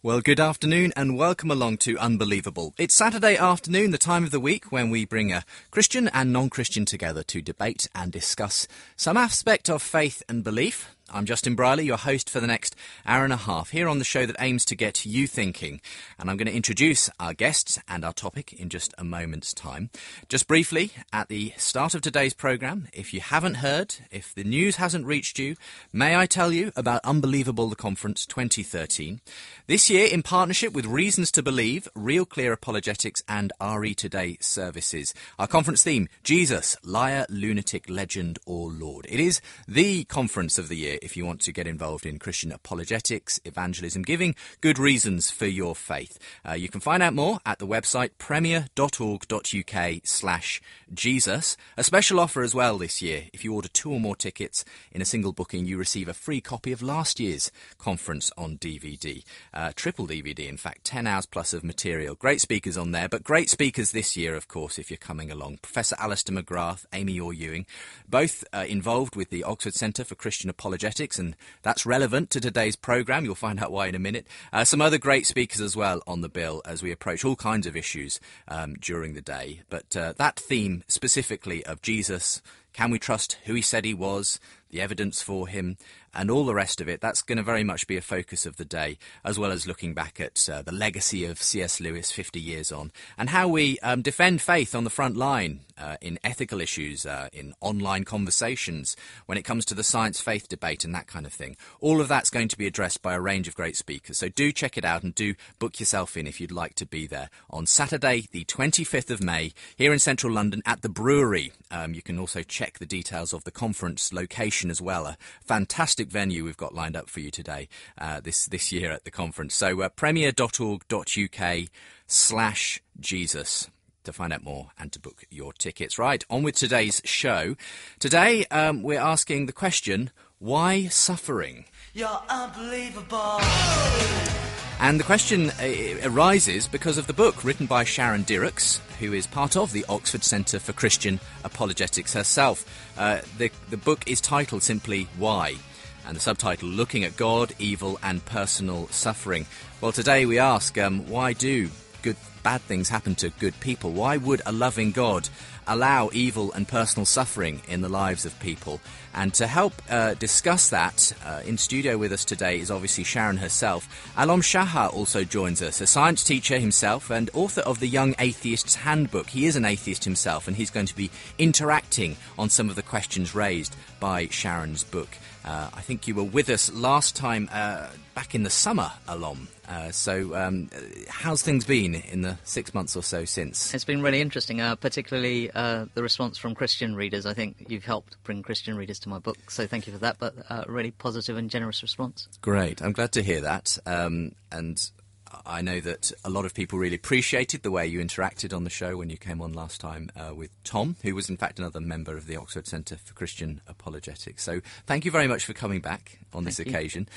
Well, good afternoon and welcome along to Unbelievable. It's Saturday afternoon, the time of the week when we bring a Christian and non-Christian together to debate and discuss some aspect of faith and belief. I'm Justin Briley, your host for the next hour and a half, here on the show that aims to get you thinking. And I'm going to introduce our guests and our topic in just a moment's time. Just briefly, at the start of today's programme, if you haven't heard, if the news hasn't reached you, may I tell you about Unbelievable, the Conference 2013. This year, in partnership with Reasons to Believe, Real Clear Apologetics and RE Today services. Our conference theme, Jesus, Liar, Lunatic, Legend or Lord. It is the conference of the year if you want to get involved in Christian apologetics, evangelism, giving good reasons for your faith. You can find out more at the website premier.org.uk/Jesus. A special offer as well this year. If you order 2 or more tickets in a single booking, you receive a free copy of last year's conference on DVD. Triple DVD, in fact, 10 hours plus of material. Great speakers on there, but great speakers this year, of course, if you're coming along. Professor Alistair McGrath, Amy Orr-Ewing, both involved with the Oxford Centre for Christian Apologetics, and that's relevant to today's programme. You'll find out why in a minute. Some other great speakers as well on the bill as we approach all kinds of issues during the day. But that theme specifically of Jesus, can we trust who he said he was, the evidence for him, and all the rest of it, that's going to very much be a focus of the day, as well as looking back at the legacy of C.S. Lewis 50 years on, and how we defend faith on the front line in ethical issues, in online conversations, when it comes to the science-faith debate and that kind of thing. All of that's going to be addressed by a range of great speakers, so do check it out and do book yourself in if you'd like to be there on Saturday, the 25th of May, here in central London at the Brewery. You can also check the details of the conference location as well. A fantastic venue we've got lined up for you today, this year at the conference. So premier.org.uk/Jesus to find out more and to book your tickets. Right, on with today's show. Today we're asking the question, why suffering? You're unbelievable. And the question arises because of the book written by Sharon Dirckx, who is part of the Oxford Centre for Christian Apologetics herself. The book is titled simply Why? And the subtitle, Looking at God, Evil and Personal Suffering. Well, today we ask, why do bad things happen to good people? Why would a loving God allow evil and personal suffering in the lives of people? And to help discuss that, in studio with us today is obviously Sharon herself. Alom Shaha also joins us, a science teacher himself and author of the Young Atheist's Handbook. He is an atheist himself, and he's going to be interacting on some of the questions raised by Sharon's book. I think you were with us last time back in the summer, Alom. So how's things been in the 6 months or so since? It's been really interesting, particularly the response from Christian readers. I think you've helped bring Christian readers to my book, so thank you for that, but really positive and generous response. Great, I'm glad to hear that. And I know that a lot of people really appreciated the way you interacted on the show when you came on last time with Tom, who was in fact another member of the Oxford Centre for Christian Apologetics. So thank you very much for coming back on this occasion.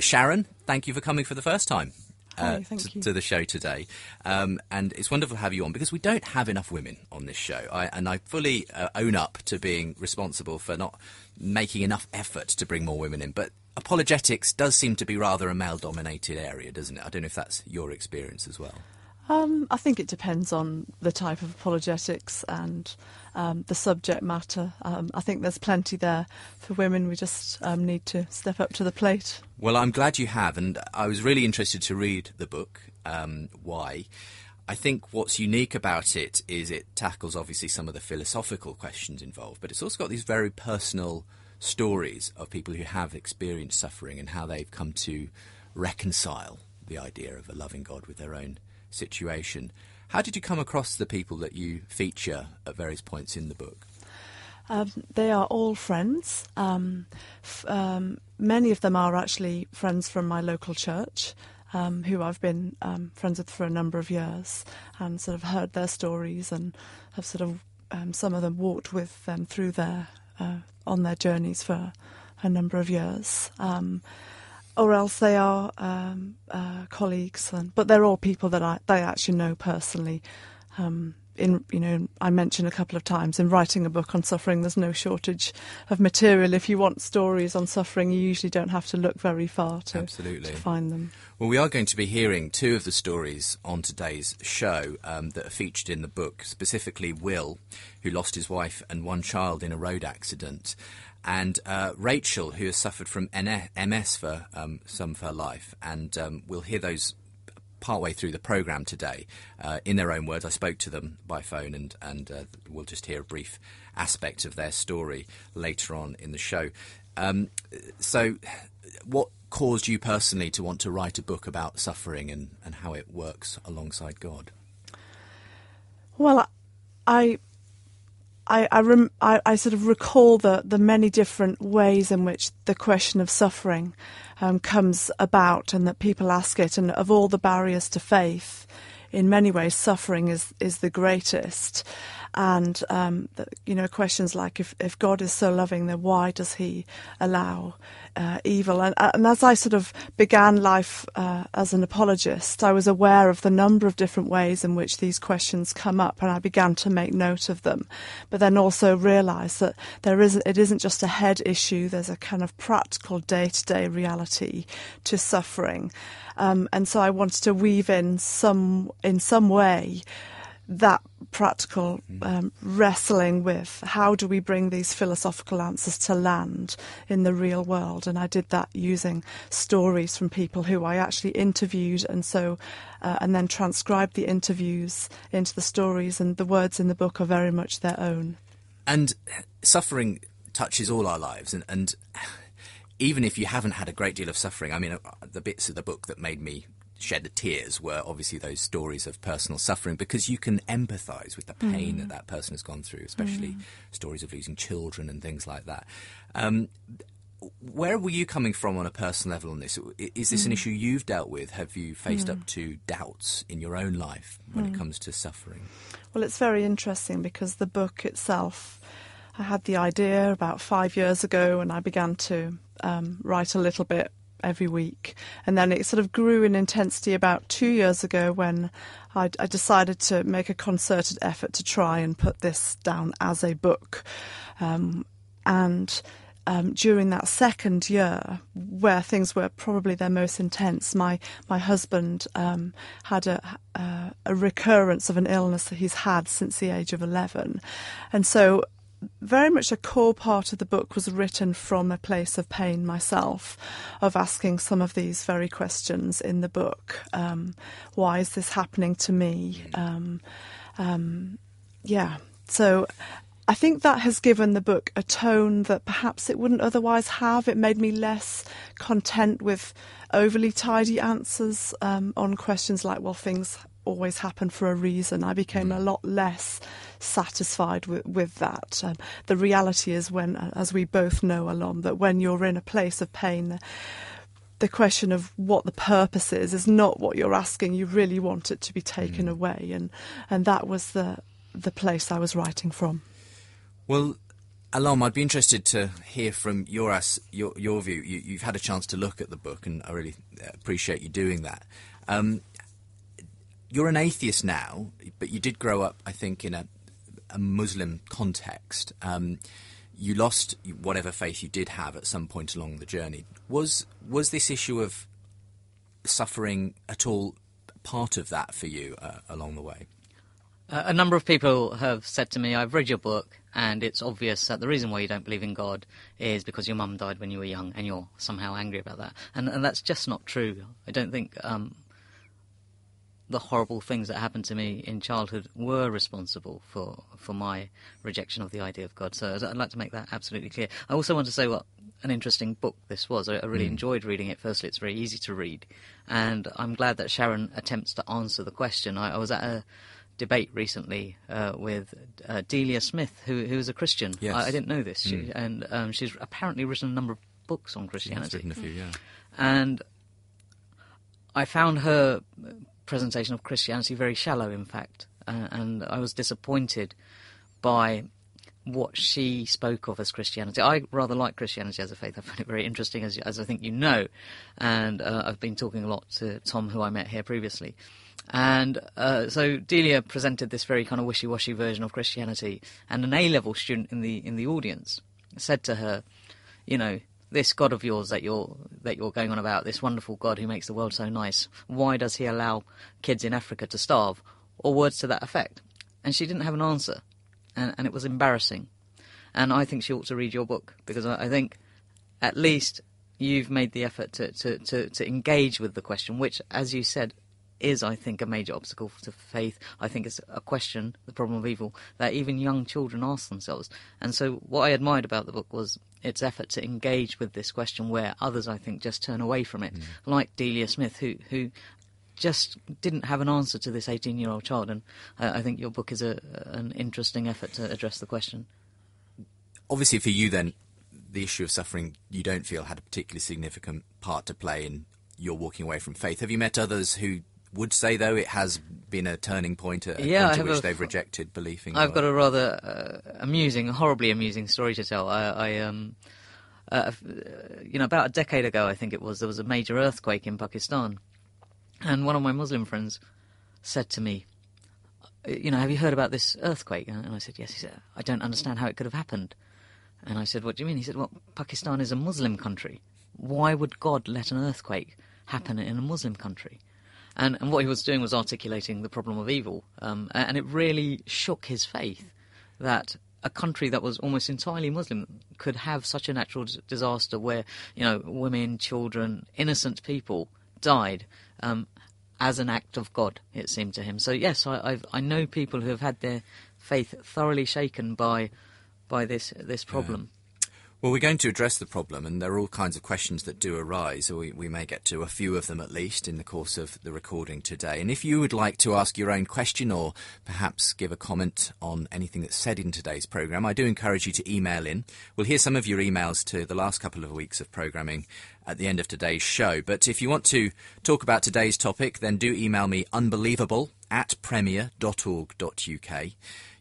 Sharon, thank you for coming for the first time. Hi, thank you. To the show today. And it's wonderful to have you on because we don't have enough women on this show. I fully own up to being responsible for not making enough effort to bring more women in. But apologetics does seem to be rather a male-dominated area, doesn't it? I don't know if that's your experience as well. I think it depends on the type of apologetics and the subject matter. I think there's plenty there for women. We just need to step up to the plate. Well, I'm glad you have, and I was really interested to read the book, Why? I think what's unique about it is it tackles obviously some of the philosophical questions involved, but it's also got these very personal stories of people who have experienced suffering and how they've come to reconcile the idea of a loving God with their own situation. How did you come across the people that you feature at various points in the book? They are all friends. Many of them are actually friends from my local church, who I've been friends with for a number of years, and sort of heard their stories and have sort of some of them walked with them through their on their journeys for a number of years. Or else they are colleagues, but they're all people that I actually know personally, I mentioned a couple of times, in writing a book on suffering, there's no shortage of material. If you want stories on suffering, you usually don't have to look very far to find them. Well, we are going to be hearing two of the stories on today's show that are featured in the book, specifically Will, who lost his wife and one child in a road accident, and Rachel, who has suffered from MS for some of her life. And we'll hear those partway through the programme today. In their own words, I spoke to them by phone, and we'll just hear a brief aspect of their story later on in the show. So what caused you personally to want to write a book about suffering and how it works alongside God? Well, I sort of recall the many different ways in which the question of suffering comes about, and that people ask it. And of all the barriers to faith, in many ways, suffering is the greatest. And questions like, if God is so loving, then why does He allow evil? And as I sort of began life as an apologist, I was aware of the number of different ways in which these questions come up, and I began to make note of them. But then also realised that it isn't just a head issue. There's a kind of practical day-to-day reality to suffering, and so I wanted to weave in some way that practical wrestling with how do we bring these philosophical answers to land in the real world. And I did that using stories from people who I actually interviewed, and then transcribed the interviews into the stories, and the words in the book are very much their own. And suffering touches all our lives, and even if you haven't had a great deal of suffering, I mean, the bits of the book that made me shed the tears were obviously those stories of personal suffering, because you can empathise with the pain that person has gone through, especially stories of losing children and things like that. Where were you coming from on a personal level on this? Is this an issue you've dealt with? Have you faced up to doubts in your own life when it comes to suffering? Well, it's very interesting, because the book itself, I had the idea about 5 years ago, and I began to write a little bit every week, and then it sort of grew in intensity about 2 years ago, when I decided to make a concerted effort to try and put this down as a book. During that second year, where things were probably their most intense, my husband had a recurrence of an illness that he's had since the age of 11, and so very much a core part of the book was written from a place of pain myself, of asking some of these very questions in the book. Why is this happening to me? So I think that has given the book a tone that perhaps it wouldn't otherwise have. It made me less content with overly tidy answers on questions like, well, things always happen for a reason. I became a lot less satisfied with that. The reality is, when, as we both know, Alom, that when you're in a place of pain, the question of what the purpose is not what you're asking. You really want it to be taken away, and that was the place I was writing from. Well, Alom, I'd be interested to hear from your view. You've had a chance to look at the book, and I really appreciate you doing that. You're an atheist now, but you did grow up, I think, in a Muslim context. You lost whatever faith you did have at some point along the journey. Was this issue of suffering at all part of that for you along the way? A number of people have said to me, I've read your book, and it's obvious that the reason why you don't believe in God is because your mum died when you were young, and you're somehow angry about that. And that's just not true. I don't think the horrible things that happened to me in childhood were responsible for my rejection of the idea of God. So I'd like to make that absolutely clear. I also want to say what an interesting book this was. I really enjoyed reading it. Firstly, it's very easy to read, and I'm glad that Sharon attempts to answer the question. I was at a debate recently with Delia Smith, who is a Christian. Yes. I didn't know this. She's apparently written a number of books on Christianity. She's written a few, yeah. And I found her presentation of Christianity very shallow, in fact, and I was disappointed by what she spoke of as Christianity. I rather like Christianity as a faith. I find it very interesting, as I think you know, and I've been talking a lot to Tom, who I met here previously, And so Delia presented this very kind of wishy-washy version of Christianity, and an A-level student in the audience said to her, you know, this God of yours that you're going on about, this wonderful God who makes the world so nice, why does he allow kids in Africa to starve? Or words to that effect. And she didn't have an answer, and it was embarrassing. And I think she ought to read your book, because I think at least you've made the effort to engage with the question, which, as you said, is, I think, a major obstacle to faith. I think it's a question, the problem of evil, that even young children ask themselves. And so what I admired about the book was its effort to engage with this question, where others, I think, just turn away from it, like Delia Smith, who just didn't have an answer to this 18-year-old child. And I think your book is an interesting effort to address the question. Obviously, for you, then, the issue of suffering, you don't feel had a particularly significant part to play in your walking away from faith. Have you met others who would say, though, it has been a turning point, a point at which they've rejected believing? I've got a rather horribly amusing story to tell. About a decade ago, I think it was, there was a major earthquake in Pakistan, and one of my Muslim friends said to me, have you heard about this earthquake? And I said, yes. He said, I don't understand how it could have happened. And I said, what do you mean? He said, well, Pakistan is a Muslim country. Why would God let an earthquake happen in a Muslim country? And what he was doing was articulating the problem of evil. And it really shook his faith that a country that was almost entirely Muslim could have such a natural disaster where, women, children, innocent people died as an act of God, it seemed to him. So, yes, I know people who have had their faith thoroughly shaken by this problem. Well, we're going to address the problem, and there are all kinds of questions that do arise. We may get to a few of them at least in the course of the recording today. And if you would like to ask your own question or perhaps give a comment on anything that's said in today's programme, I do encourage you to email in. We'll hear some of your emails to the last couple of weeks of programming at the end of today's show. But if you want to talk about today's topic, then do email me unbelievable@premier.org.uk.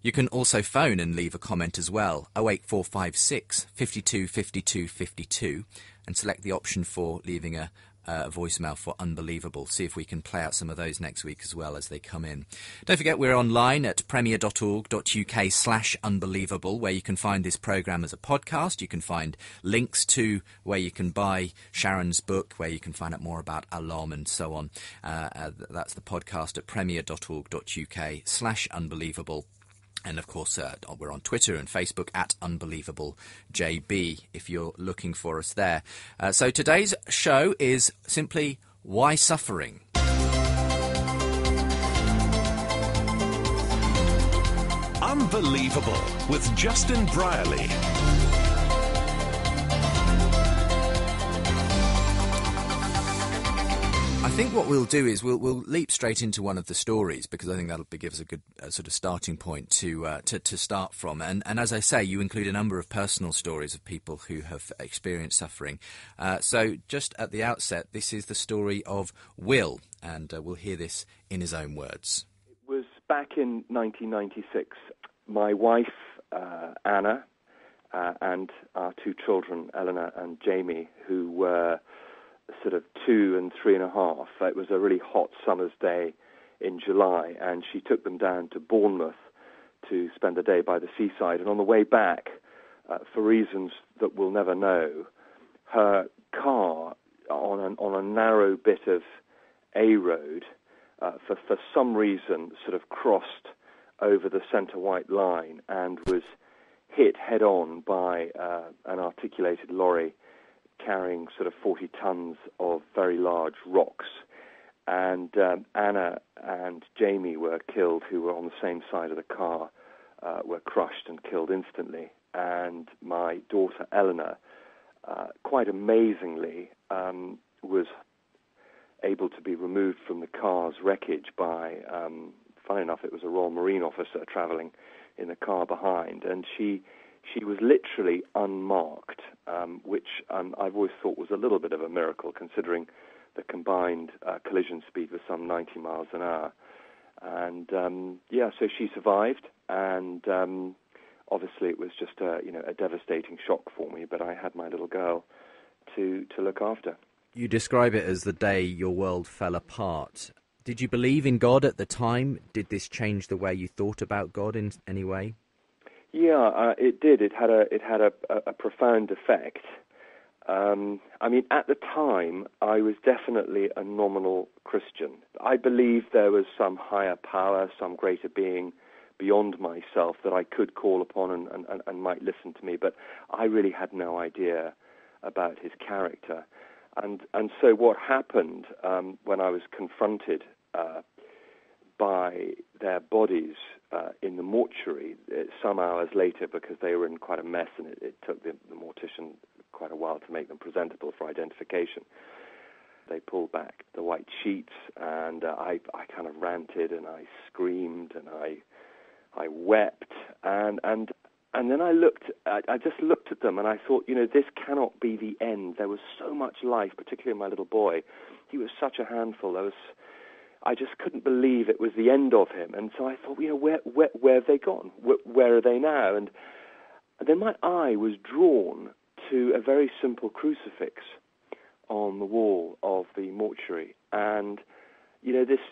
You can also phone and leave a comment as well, 08456 52 52 52, and select the option for leaving a voicemail for Unbelievable. See if we can play out some of those next week as well as they come in. Don't forget we're online at premier.org.uk/unbelievable, where you can find this programme as a podcast. You can find links to where you can buy Sharon's book, where you can find out more about Alom and so on. That's the podcast at premier.org.uk/unbelievable. And, of course, we're on Twitter and Facebook at UnbelievableJB if you're looking for us there. So today's show is simply Why Suffering? Unbelievable with Justin Brierley. I think what we'll do is we'll leap straight into one of the stories, because I think that'll give us a good sort of starting point to start from. And as I say, you include a number of personal stories of people who have experienced suffering. So just at the outset, this is the story of Will, and we'll hear this in his own words. It was back in 1996. My wife, Anna, and our two children, Eleanor and Jamie, who were sort of 2 and 3.5. It was a really hot summer's day in July, and she took them down to Bournemouth to spend the day by the seaside. And on the way back, for reasons that we'll never know, her car on a narrow bit of A road, for some reason, sort of crossed over the centre white line and was hit head on by an articulated lorry carrying sort of 40 tons of very large rocks. And Anna and Jamie were killed, who were on the same side of the car, were crushed and killed instantly. And my daughter Eleanor, quite amazingly, was able to be removed from the car's wreckage by, funny enough, it was a Royal Marine officer travelling in the car behind. And she was literally unmarked, which I've always thought was a little bit of a miracle, considering the combined collision speed was some 90 miles an hour. And, so she survived, and obviously it was just a devastating shock for me, but I had my little girl to look after. You describe it as the day your world fell apart. Did you believe in God at the time? Did this change the way you thought about God in any way? Yeah, it did. It had a profound effect. I mean, at the time, I was definitely a nominal Christian. I believed there was some higher power, some greater being beyond myself that I could call upon and might listen to me, but I really had no idea about his character. And so what happened when I was confronted by their bodies in the mortuary some hours later, because they were in quite a mess, and it took the mortician quite a while to make them presentable for identification. They pulled back the white sheets, and I kind of ranted and I screamed and I wept, and then I just looked at them and I thought, this cannot be the end. There was so much life, particularly in my little boy. He was such a handful. I just couldn't believe it was the end of him. And so I thought, where have they gone? Where are they now? And then my eye was drawn to a very simple crucifix on the wall of the mortuary. And,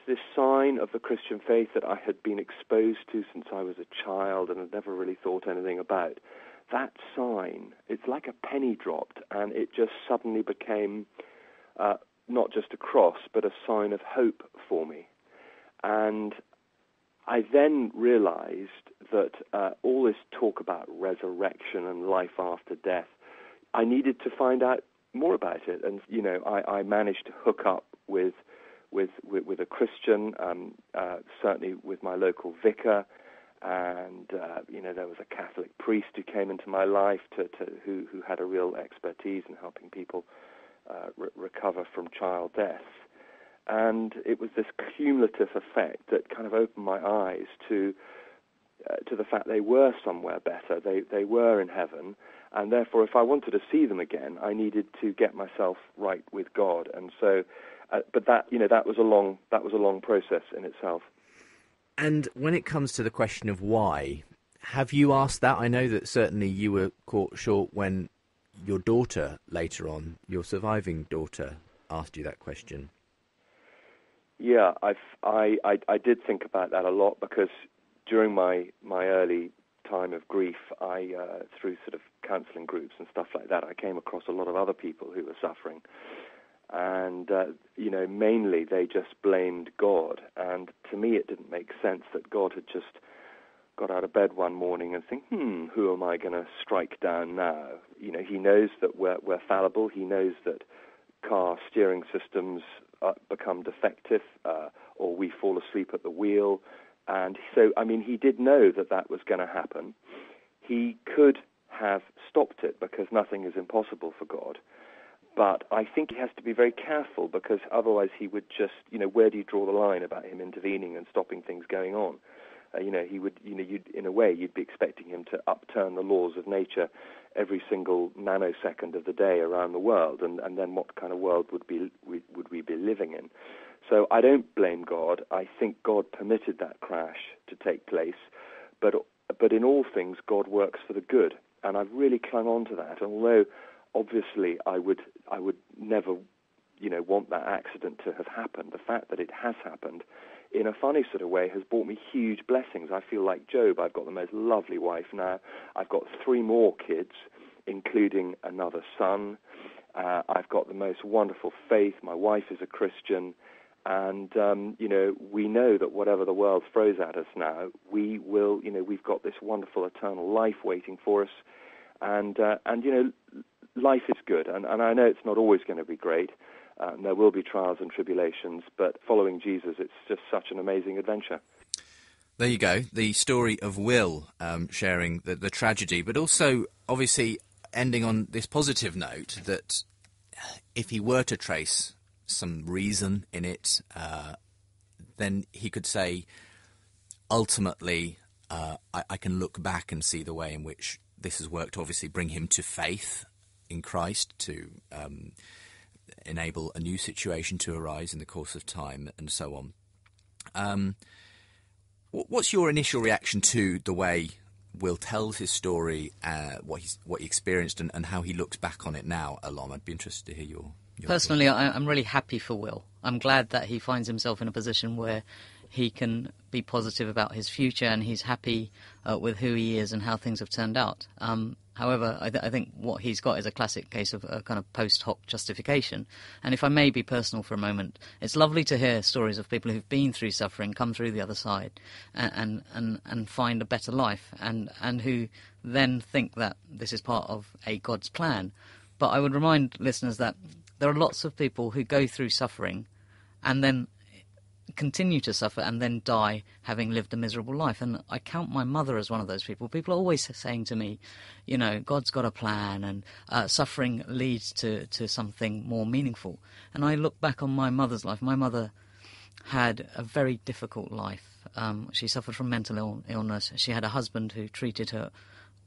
this sign of the Christian faith that I had been exposed to since I was a child and had never really thought anything about, that sign, it's like a penny dropped, and it just suddenly became not just a cross, but a sign of hope for me. And I then realized that all this talk about resurrection and life after death, I needed to find out more about it. And, I managed to hook up with a Christian, certainly with my local vicar, and there was a Catholic priest who came into my life who had a real expertise in helping people recover from child death. And it was this cumulative effect that kind of opened my eyes to the fact they were somewhere better. They were in heaven, and therefore, if I wanted to see them again, I needed to get myself right with God. And so, but that was a long process in itself. And when it comes to the question of why, have you asked that? I know that certainly you were caught short when your daughter later on, your surviving daughter, asked you that question. Yeah, I did think about that a lot, because during my early time of grief, I through sort of counselling groups and stuff like that, I came across a lot of other people who were suffering, and mainly they just blamed God. And to me, it didn't make sense that God had just got out of bed one morning and think, who am I going to strike down now? He knows that we're fallible. He knows that car steering systems become defective, or we fall asleep at the wheel. And so, he did know that was going to happen. He could have stopped it, because nothing is impossible for God. But I think he has to be very careful, because otherwise he would just, where do you draw the line about him intervening and stopping things going on? He would, in a way, you'd be expecting him to upturn the laws of nature every single nanosecond of the day around the world, and then what kind of world would we be living in? So I don't blame God. I think God permitted that crash to take place, but in all things, God works for the good, and I've really clung on to that. Although obviously I would never, want that accident to have happened. The fact that it has happened, in a funny sort of way, has brought me huge blessings. I feel like Job. I've got the most lovely wife now. I've got 3 more kids, including another son. I've got the most wonderful faith. My wife is a Christian. And, we know that whatever the world throws at us now, we will, we've got this wonderful eternal life waiting for us. And life is good. And I know it's not always going to be great. There will be trials and tribulations, but following Jesus, it's just such an amazing adventure. There you go, the story of Will sharing the tragedy, but also, obviously, ending on this positive note that if he were to trace some reason in it, then he could say, ultimately, I can look back and see the way in which this has worked, obviously bring him to faith in Christ, to enable a new situation to arise in the course of time, and so on. What's your initial reaction to the way Will tells his story, what he experienced, and how he looks back on it now, Alom? I'd be interested to hear Personally, I'm really happy for Will. I'm glad that he finds himself in a position where he can be positive about his future, and he's happy with who he is and how things have turned out. However, I think what he's got is a classic case of a kind of post hoc justification. And if I may be personal for a moment, it's lovely to hear stories of people who've been through suffering, come through the other side, and find a better life, and who then think that this is part of a God's plan. But I would remind listeners that there are lots of people who go through suffering and then continue to suffer and then die having lived a miserable life. And I count my mother as one of those people. People are always saying to me, you know, God's got a plan, and suffering leads to something more meaningful. And I look back on my mother's life. My mother had a very difficult life. She suffered from mental illness. She had a husband who treated her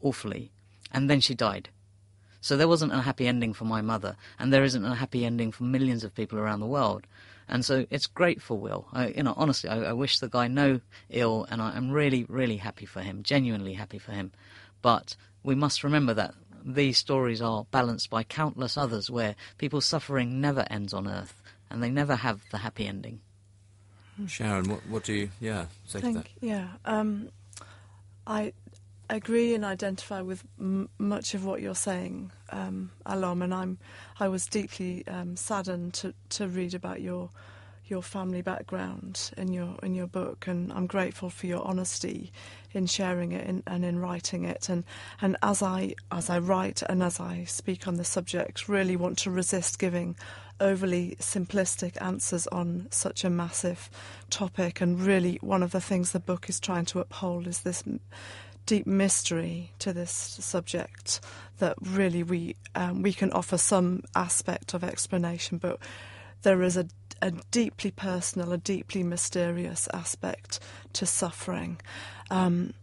awfully, and then she died. So there wasn't a happy ending for my mother, and there isn't a happy ending for millions of people around the world. And so it's great for Will. Honestly, I wish the guy no ill, and I'm really, really happy for him, genuinely happy for him. But we must remember that these stories are balanced by countless others where people's suffering never ends on earth, and they never have the happy ending. Sharon, what do you say to that? Yeah, I agree and identify with much of what you're saying, Alom, and I was deeply saddened to read about your family background in your book, and I'm grateful for your honesty in sharing it and in writing it, and as I write and as I speak on the subject, really want to resist giving overly simplistic answers on such a massive topic. And really, one of the things the book is trying to uphold is this deep mystery to this subject, that really we can offer some aspect of explanation, but there is a deeply personal, a deeply mysterious aspect to suffering. And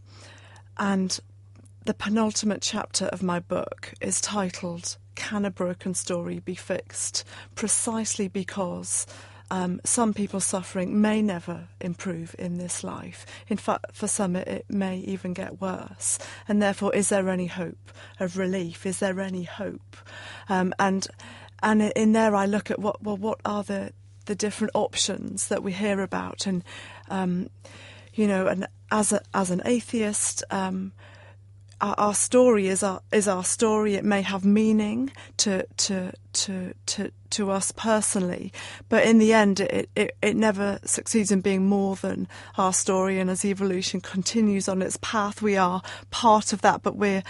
the penultimate chapter of my book is titled "Can a Broken Story Be Fixed?" precisely because some people's suffering may never improve in this life. In fact, for some it may even get worse. And therefore, is there any hope of relief? Is there any hope? And in there I look at what are the different options that we hear about. And, and as an atheist, our story is our story. It may have meaning to us personally, but in the end, it never succeeds in being more than our story. And as evolution continues on its path, we are part of that, but we're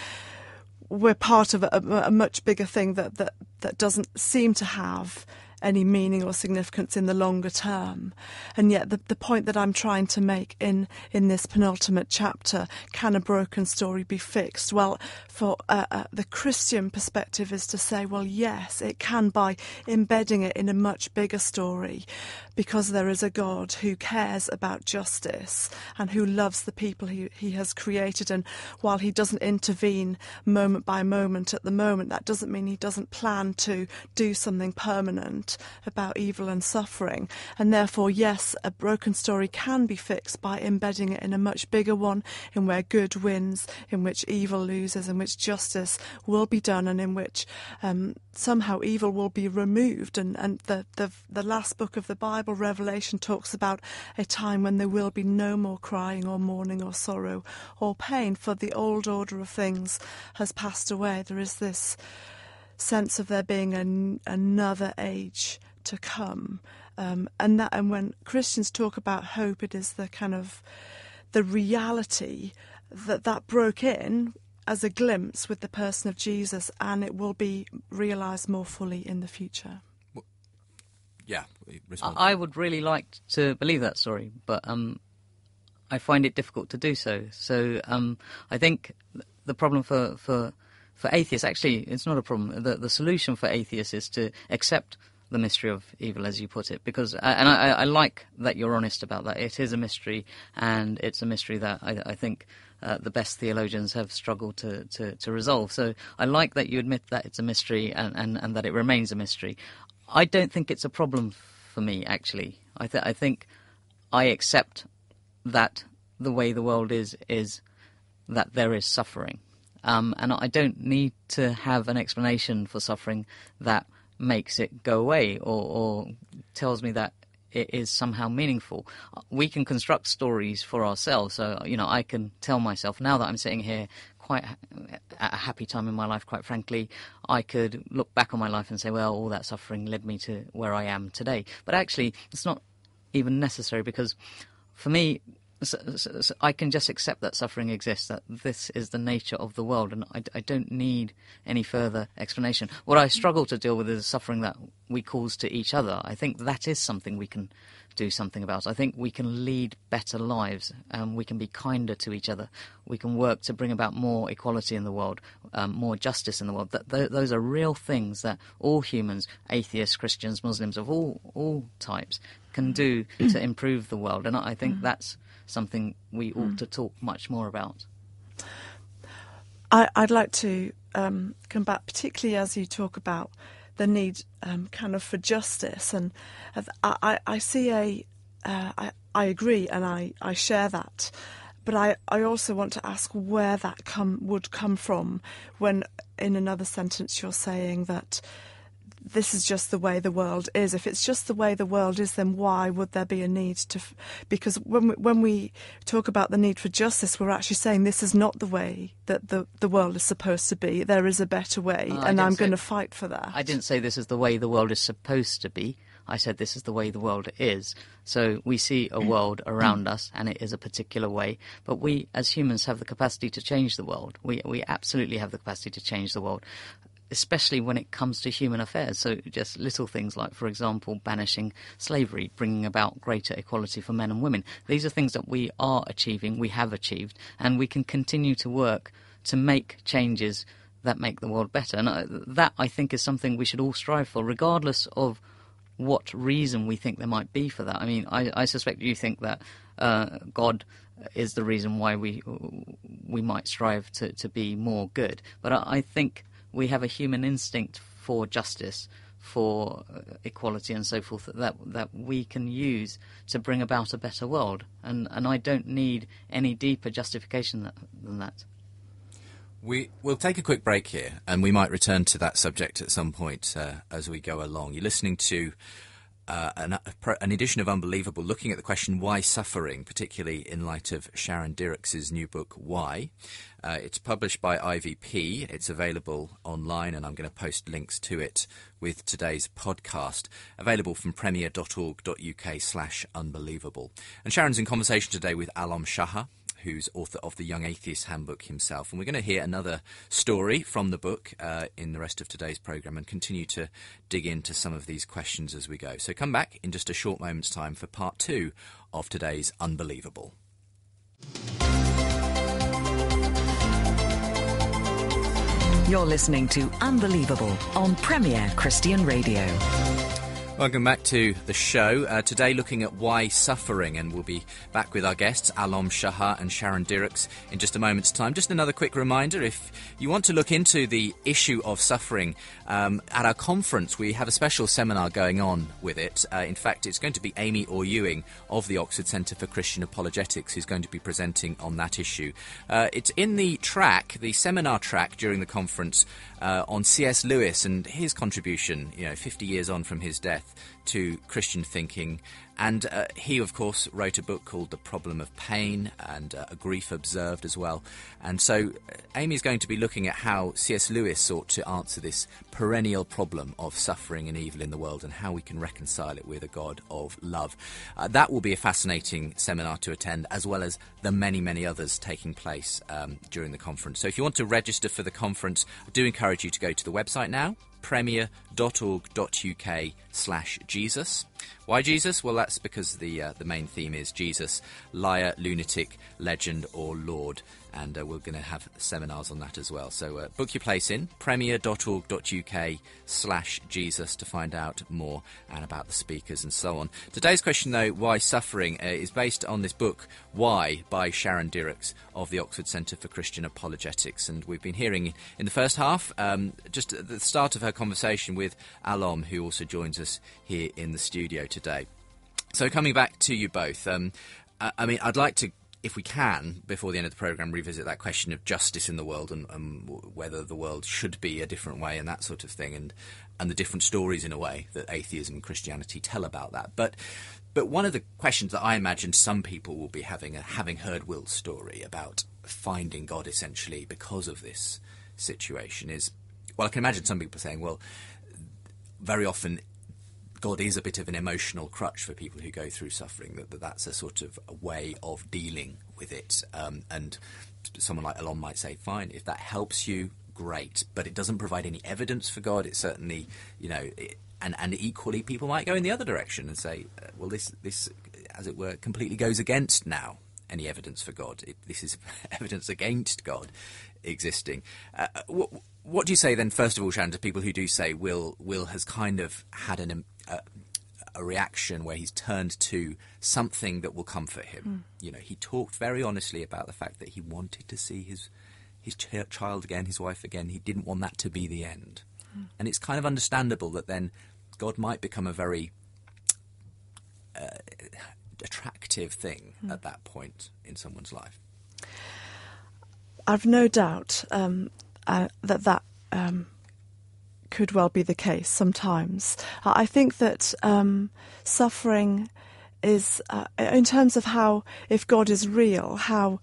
part of a much bigger thing that doesn't seem to have any meaning or significance in the longer term. And yet the point that I'm trying to make in this penultimate chapter, can a broken story be fixed? Well, for the Christian perspective is to say, well, yes, it can, by embedding it in a much bigger story, because there is a God who cares about justice and who loves the people he has created. And while he doesn't intervene moment by moment at the moment, that doesn't mean he doesn't plan to do something permanent about evil and suffering. And therefore, yes, a broken story can be fixed by embedding it in a much bigger one, in where good wins, in which evil loses, in which justice will be done, and in which somehow evil will be removed. And the last book of the Bible, Revelation, talks about a time when there will be no more crying or mourning or sorrow or pain, for the old order of things has passed away. There is this sense of there being another age to come, and when Christians talk about hope, it is the kind of the reality that broke in as a glimpse with the person of Jesus, and it will be realised more fully in the future. I would really like to believe that story, but I find it difficult to do so. So I think the problem for atheists, actually, it's not a problem. The solution for atheists is to accept the mystery of evil, as you put it, because I like that you're honest about that. It is a mystery, and it's a mystery that I think the best theologians have struggled to resolve. So I like that you admit that it's a mystery and that it remains a mystery. I don't think it's a problem for me, actually. I think I accept that the way the world is that there is suffering. And I don't need to have an explanation for suffering that makes it go away or tells me that it is somehow meaningful. We can construct stories for ourselves. So, I can tell myself, now that I'm sitting here quite at a happy time in my life, quite frankly, I could look back on my life and say, well, all that suffering led me to where I am today. But actually, it's not even necessary, because for me, so I can just accept that suffering exists, that this is the nature of the world, and I don't need any further explanation. What I struggle to deal with is the suffering that we cause to each other. I think that is something we can do something about. I think we can lead better lives, we can be kinder to each other, we can work to bring about more equality in the world, more justice in the world. Those are real things that all humans, atheists, Christians, Muslims of all types, can do to improve the world, and I think that's something we ought to talk much more about. I'd like to come back, particularly as you talk about the need kind of for justice, and I see I agree and I share that, but I also want to ask where that would come from when in another sentence you're saying that this is just the way the world is. If it's just the way the world is, then why would there be a need to... Because when we talk about the need for justice, we're actually saying this is not the way that the world is supposed to be. There is a better way, and I'm going to fight for that. I didn't say this is the way the world is supposed to be. I said this is the way the world is. So we see a world around us, and it is a particular way. But we, as humans, have the capacity to change the world. We absolutely have the capacity to change the world, especially when it comes to human affairs. So just little things like, for example, banishing slavery, bringing about greater equality for men and women. These are things that we are achieving, we have achieved, and we can continue to work to make changes that make the world better. And that, I think, is something we should all strive for, regardless of what reason we think there might be for that. I mean, I suspect you think that God is the reason why we might strive to be more good. But I think we have a human instinct for justice, for equality and so forth, that we can use to bring about a better world. And I don't need any deeper justification than that. We'll take a quick break here, and we might return to that subject at some point as we go along. You're listening to an edition of Unbelievable, looking at the question, why suffering, particularly in light of Sharon Dirckx's new book, Why. It's published by IVP. It's available online, and I'm going to post links to it with today's podcast, available from premier.org.uk/unbelievable. And Sharon's in conversation today with Alom Shaha, who's author of the Young Atheist Handbook himself. And we're going to hear another story from the book in the rest of today's programme and continue to dig into some of these questions as we go. So come back in just a short moment's time for part 2 of today's Unbelievable. You're listening to Unbelievable on Premier Christian Radio. Welcome back to the show. Today looking at why suffering, and we'll be back with our guests Alom Shaha and Sharon Dirckx in just a moment's time. Just another quick reminder, if you want to look into the issue of suffering, at our conference we have a special seminar going on with it. In fact, it's going to be Amy Orr-Ewing of the Oxford Centre for Christian Apologetics who's going to be presenting on that issue. It's in the seminar track during the conference on C.S. Lewis and his contribution, 50 years on from his death, to Christian thinking. And he, of course, wrote a book called The Problem of Pain and A Grief Observed as well. And so Amy's going to be looking at how C.S. Lewis sought to answer this perennial problem of suffering and evil in the world and how we can reconcile it with a God of love. That will be a fascinating seminar to attend, as well as the many, many others taking place during the conference. So if you want to register for the conference, I do encourage you to go to the website now, premier.org.uk/Jesus. Why Jesus? Well, that's because the main theme is Jesus, liar, lunatic, legend or Lord. And we're going to have seminars on that as well. So book your place in premier.org.uk/Jesus to find out more and about the speakers and so on. Today's question, though, why suffering, is based on this book, Why, by Sharon Dirckx of the Oxford Centre for Christian Apologetics. And we've been hearing in the first half, just at the start of her conversation with Alom, who also joins us here in the studio today. So coming back to you both, I'd like to if we can, before the end of the programme, revisit that question of justice in the world and whether the world should be a different way and that sort of thing, and the different stories, in a way, that atheism and Christianity tell about that. But one of the questions that I imagine some people will be having heard Will's story about finding God, essentially, because of this situation is, well, I can imagine some people saying, well, very often God is a bit of an emotional crutch for people who go through suffering, that's a sort of a way of dealing with it. And someone like Alom might say, fine, if that helps you, great, but it doesn't provide any evidence for God. It certainly, and equally people might go in the other direction and say, well, this, as it were, completely goes against now any evidence for God. This is evidence against God existing. What do you say then, first of all, Sharon, to people who do say Will has kind of had a reaction where he's turned to something that will comfort him? He talked very honestly about the fact that he wanted to see his child again, his wife again. He didn't want that to be the end. And it's kind of understandable that then God might become a very attractive thing at that point in someone's life. I've no doubt that could well be the case sometimes. I think that suffering is, in terms of how, if God is real, how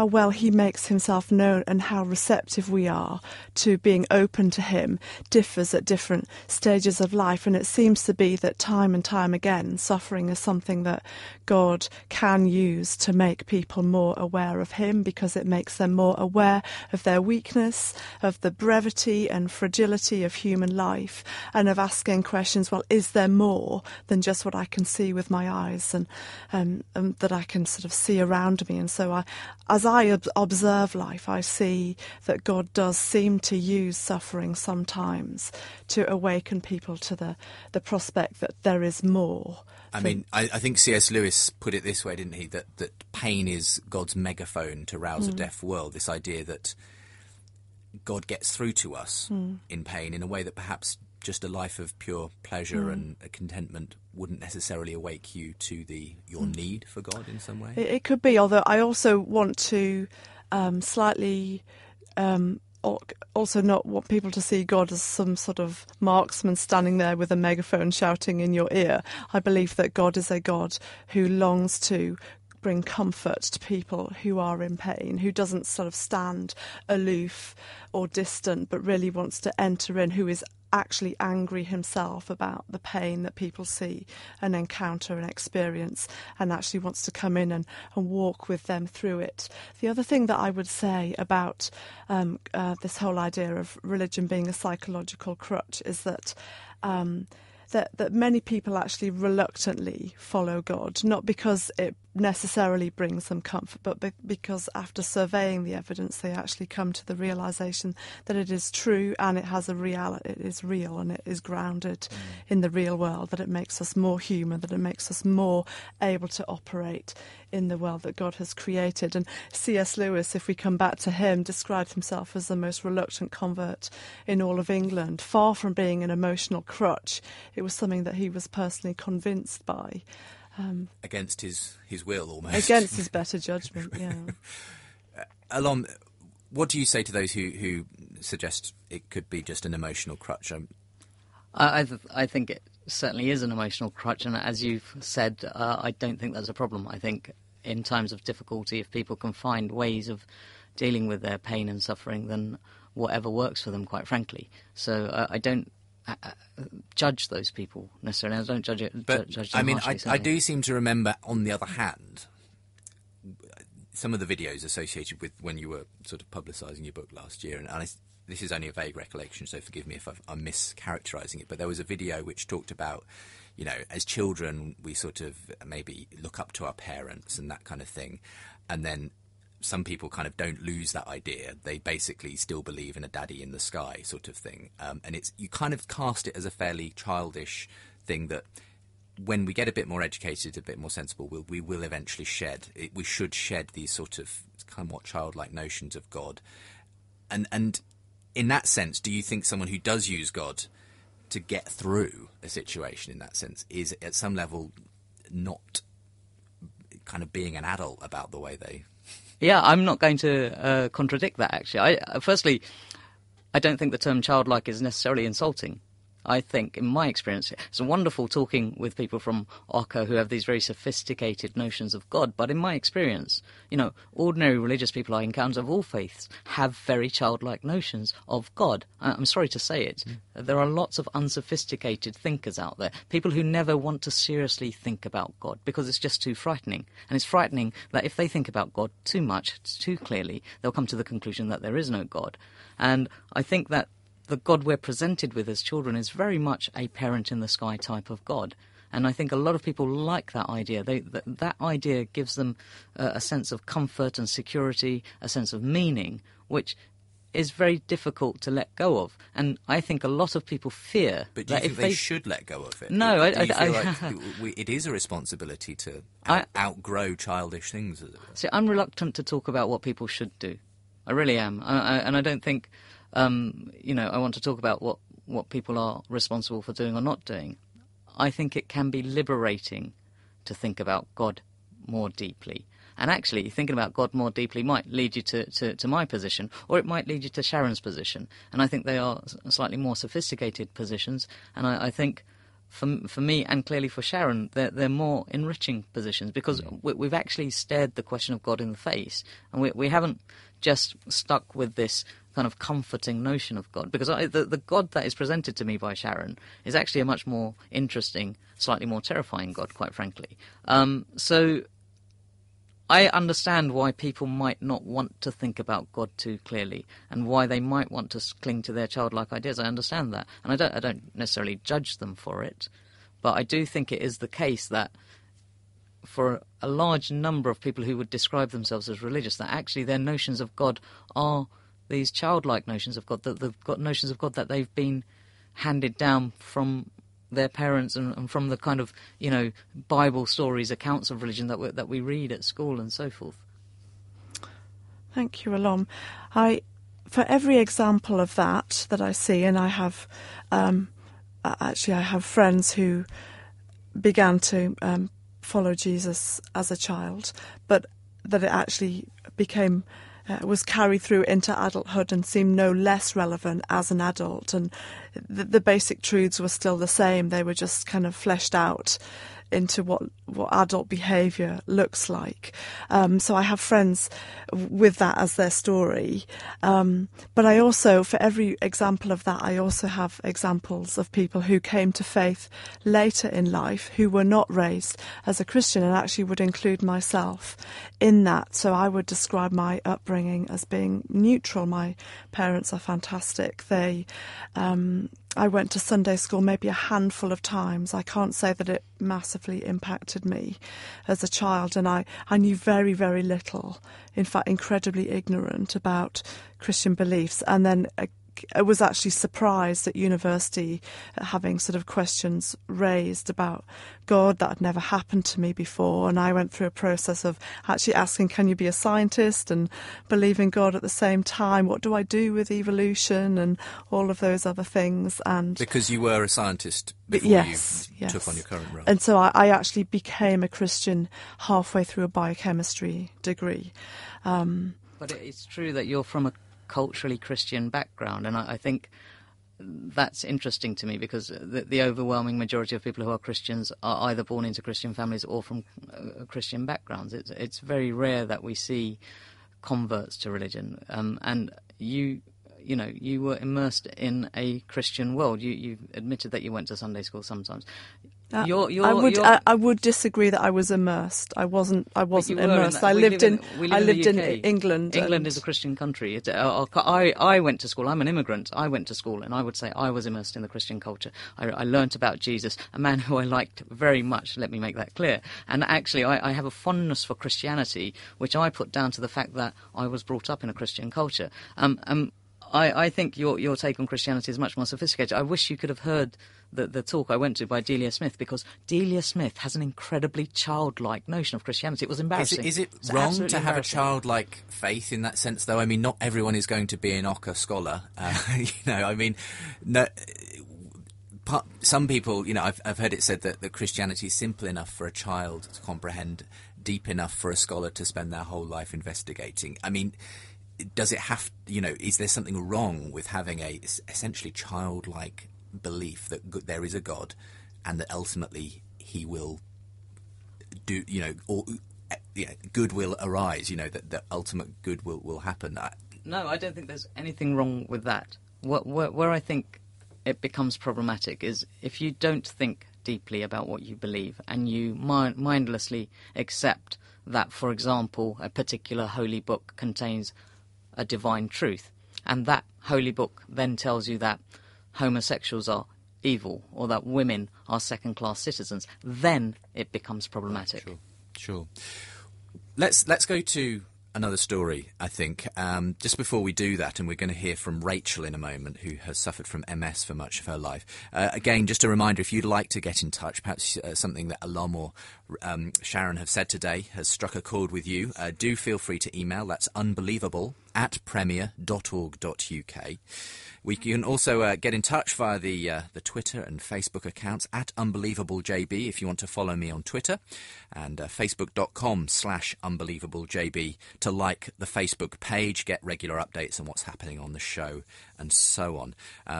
well he makes himself known and how receptive we are to being open to him differs at different stages of life. And it seems to be that time and time again, suffering is something that God can use to make people more aware of him, because it makes them more aware of their weakness, of the brevity and fragility of human life, and of asking questions, well, is there more than just what I can see with my eyes and that I can sort of see around me? And so as I observe life, I see that God does seem to use suffering sometimes to awaken people to the prospect that there is more. I think C.S. Lewis put it this way, didn't he? That pain is God's megaphone to rouse a deaf world. This idea that God gets through to us in pain in a way that perhaps just a life of pure pleasure and contentment wouldn't necessarily awake you to your need for God in some way. It could be, although I also want to slightly also not want people to see God as some sort of marksman standing there with a megaphone shouting in your ear. I believe that God is a God who longs to bring comfort to people who are in pain, who doesn't sort of stand aloof or distant, but really wants to enter in, who is actually angry himself about the pain that people see and encounter and experience, and actually wants to come in and walk with them through it. The other thing that I would say about this whole idea of religion being a psychological crutch is that that many people actually reluctantly follow God, not because it necessarily brings them comfort, but because after surveying the evidence, they actually come to the realisation that it is true and it has a reality, it is real and it is grounded in the real world, that it makes us more human, that it makes us more able to operate in the world that God has created. And C.S. Lewis, if we come back to him, described himself as the most reluctant convert in all of England. Far from being an emotional crutch, it was something that he was personally convinced by. Against his will, almost. Against his better judgment, yeah. Alom, what do you say to those who suggest it could be just an emotional crutch? I think it certainly is an emotional crutch, and as you've said, I don't think that's a problem. I think in times of difficulty, if people can find ways of dealing with their pain and suffering, then whatever works for them, quite frankly. So I don't judge those people necessarily. I don't judge it. But judge them harshly, I do seem to remember, on the other hand, some of the videos associated with when you were sort of publicising your book last year, and this is only a vague recollection, so forgive me if I'm mischaracterising it, but there was a video which talked about, as children we sort of maybe look up to our parents and that kind of thing, and then some people kind of don't lose that idea. They basically still believe in a daddy in the sky sort of thing. And you kind of cast it as a fairly childish thing that when we get a bit more educated, a bit more sensible, we will eventually we should shed these sort of somewhat childlike notions of God. And in that sense, do you think someone who does use God to get through a situation in that sense is at some level not kind of being an adult about the way they... Yeah, I'm not going to contradict that, actually. Firstly, I don't think the term childlike is necessarily insulting. I think, in my experience, it's wonderful talking with people from Oka who have these very sophisticated notions of God, but in my experience, ordinary religious people I encounter of all faiths have very childlike notions of God. I'm sorry to say it. There are lots of unsophisticated thinkers out there, people who never want to seriously think about God because it's just too frightening. And it's frightening that if they think about God too much, too clearly, they'll come to the conclusion that there is no God. And I think that the God we're presented with as children is very much a parent-in-the-sky type of God. And I think a lot of people like that idea. That idea gives them a sense of comfort and security, a sense of meaning, which is very difficult to let go of. And I think a lot of people fear But do you that think if they should let go of it? No, Do you feel like it is a responsibility to outgrow childish things? As it were? See, I'm reluctant to talk about what people should do. I really am. And I don't think... I want to talk about what people are responsible for doing or not doing. I think it can be liberating to think about God more deeply. And actually, thinking about God more deeply might lead you to my position, or it might lead you to Sharon's position. And I think they are slightly more sophisticated positions. And I think for me, and clearly for Sharon, they're more enriching positions, because we've actually stared the question of God in the face. And we haven't just stuck with this kind of comforting notion of God, because the God that is presented to me by Sharon is actually a much more interesting, slightly more terrifying God, quite frankly. So I understand why people might not want to think about God too clearly, and why they might want to cling to their childlike ideas. I understand that, and I don't necessarily judge them for it, but I do think it is the case that for a large number of people who would describe themselves as religious, that actually their notions of God are these childlike notions of God, that they've got notions of God that they've been handed down from their parents and from the kind of, Bible stories, accounts of religion that we read at school and so forth. Thank you, Alom. For every example of that I see, and I have, I have friends who began to follow Jesus as a child, but that it actually became... was carried through into adulthood and seemed no less relevant as an adult, and the basic truths were still the same. They were just kind of fleshed out into what adult behaviour looks like. So I have friends with that as their story. But I also, for every example of that, I also have examples of people who came to faith later in life who were not raised as a Christian, and actually would include myself in that. So I would describe my upbringing as being neutral. My parents are fantastic. I went to Sunday school maybe a handful of times. I can't say that it massively impacted me as a child, and I knew very, very little, in fact incredibly ignorant about Christian beliefs. And then I was actually surprised at university at having sort of questions raised about God that had never happened to me before, and I went through a process of actually asking, can you be a scientist and believe in God at the same time? What do I do with evolution and all of those other things? And because you were a scientist before yes. took on your current role. And so I actually became a Christian halfway through a biochemistry degree. But it's true that you're from a culturally Christian background, and I think that's interesting to me, because the overwhelming majority of people who are Christians are either born into Christian families or from Christian backgrounds. It's very rare that we see converts to religion, and you were immersed in a Christian world. You admitted that you went to Sunday school sometimes. I would disagree that I was immersed. I wasn't immersed. I lived in England. England is a Christian country. I went to school. I'm an immigrant. I went to school, and I would say I was immersed in the Christian culture. I learnt about Jesus, a man who I liked very much. Let me make that clear. And actually, I have a fondness for Christianity, which I put down to the fact that I was brought up in a Christian culture. I think your take on Christianity is much more sophisticated. I wish you could have heard the talk I went to by Delia Smith, because Delia Smith has an incredibly childlike notion of Christianity. It was embarrassing. Is it wrong to have a childlike faith in that sense, though? I mean, not everyone is going to be an Oka scholar. Some people, I've heard it said that Christianity is simple enough for a child to comprehend. deep enough for a scholar to spend their whole life investigating? I mean, does it have, is there something wrong with having a essentially childlike belief that there is a God and that ultimately he will do, good will arise, that ultimate good will happen? No, I don't think there's anything wrong with that. Where I think it becomes problematic is if you don't think deeply about what you believe and you mindlessly accept that, for example, a particular holy book contains a divine truth, and that holy book then tells you that homosexuals are evil or that women are second-class citizens, then it becomes problematic. Sure. Let's go to another story, I think. Just before we do that, and we're going to hear from Rachel in a moment, who has suffered from MS for much of her life. Again, just a reminder, if you'd like to get in touch, perhaps something that Alom or Sharon have said today has struck a chord with you, do feel free to email. That's unbelievable@premier.org.uk. We can also get in touch via the Twitter and Facebook accounts at UnbelievableJB if you want to follow me on Twitter, and facebook.com/UnbelievableJB to like the Facebook page, get regular updates on what's happening on the show, and so on.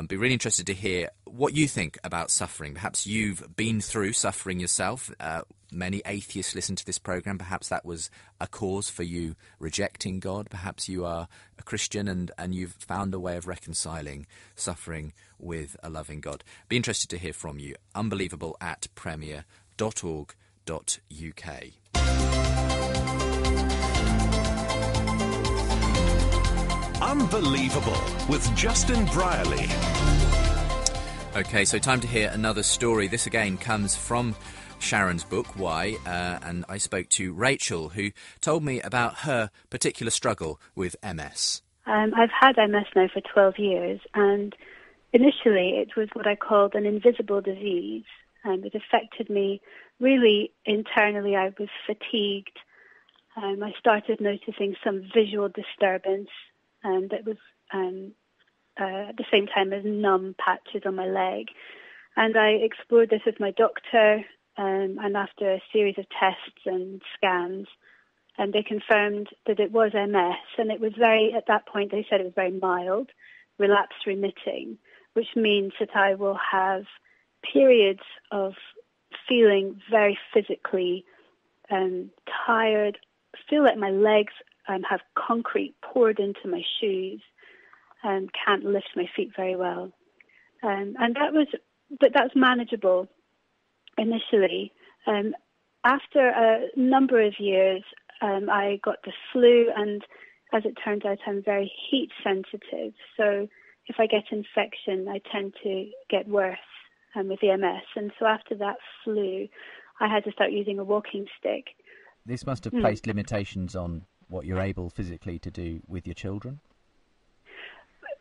Be really interested to hear what you think about suffering. Perhaps you've been through suffering yourself. Many atheists listen to this programme. Perhaps that was a cause for you rejecting God. Perhaps you are a Christian and you've found a way of reconciling suffering with a loving God. Be interested to hear from you. Unbelievable@premier.org.uk. Unbelievable with Justin Brierley. Okay, so time to hear another story. This again comes from Sharon's book, Why, and I spoke to Rachel, who told me about her particular struggle with MS. I've had MS now for 12 years, and initially it was what I called an invisible disease, and it affected me really internally. I was fatigued. I started noticing some visual disturbance that was at the same time as numb patches on my leg. And I explored this with my doctor, and after a series of tests and scans, and they confirmed that it was MS, and it was at that point they said it was very mild, relapse remitting, which means that I will have periods of feeling very physically tired, feel like my legs have concrete poured into my shoes, and can't lift my feet very well. And that's manageable initially. After a number of years, I got the flu, and as it turns out, I'm very heat sensitive. So if I get infection, I tend to get worse with the MS. And so after that flu, I had to start using a walking stick. This must have placed limitations on what you're able physically to do with your children?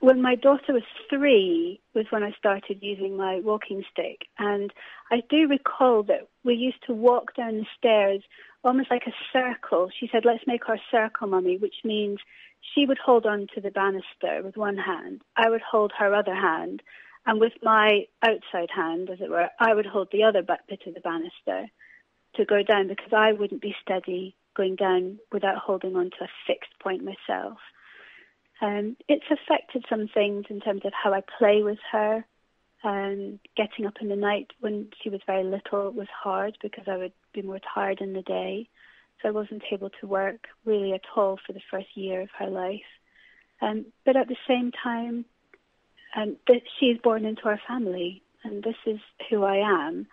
When my daughter was 3 was when I started using my walking stick. And I do recall that we used to walk down the stairs almost like a circle. She said, "Let's make our circle, Mummy," which means she would hold on to the banister with one hand. I would hold her other hand. And with my outside hand, as it were, I would hold the other bit of the banister to go down, because I wouldn't be steady going down without holding on to a fixed point myself. It's affected some things in terms of how I play with her. Getting up in the night when she was very little was hard because I would be more tired in the day. So I wasn't able to work really at all for the first year of her life. But at the same time, she's born into our family, and this is who I am.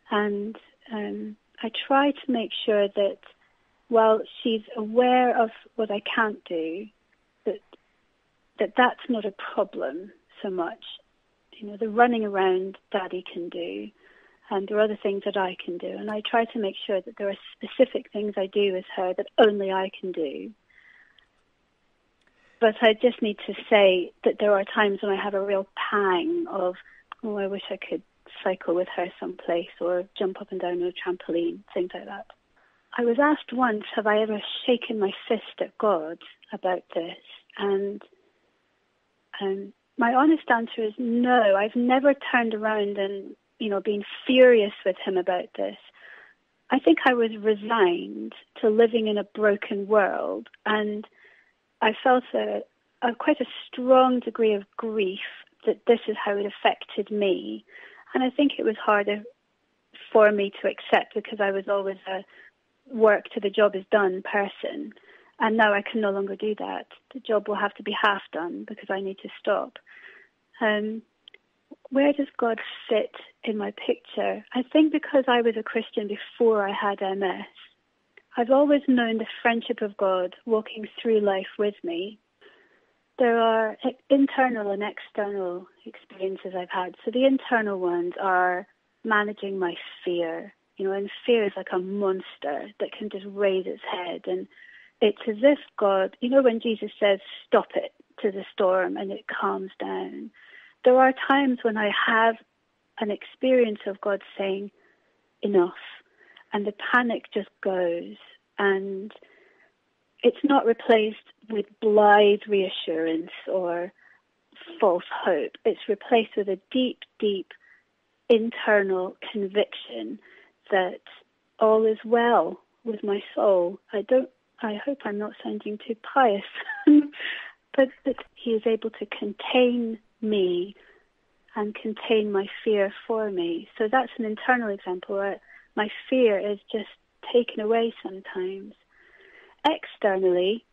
And I try to make sure that while she's aware of what I can't do, that's not a problem so much. You know, the running around Daddy can do, and there are other things that I can do. And I try to make sure that there are specific things I do with her that only I can do. But I just need to say that there are times when I have a real pang of, oh, I wish I could cycle with her someplace or jump up and down on a trampoline, things like that. I was asked once, have I ever shaken my fist at God about this? And my honest answer is no. I've never turned around and, been furious with him about this. I think I was resigned to living in a broken world, and I felt quite a strong degree of grief that this is how it affected me. And I think it was harder for me to accept because I was always a work to the job is done person. And now I can no longer do that. The job will have to be half done because I need to stop. Where does God fit in my picture? I think because I was a Christian before I had MS, I've always known the friendship of God walking through life with me. There are internal and external experiences I've had. So the internal ones are managing my fear, and fear is like a monster that can just raise its head. And it's as if God, when Jesus says, stop it to the storm and it calms down. There are times when I have an experience of God saying, enough, and the panic just goes, and it's not replaced with blithe reassurance or false hope. It's replaced with a deep, deep internal conviction that all is well with my soul. I hope I'm not sounding too pious, but that he is able to contain me and contain my fear for me. So that's an internal example where my fear is just taken away sometimes. Externally,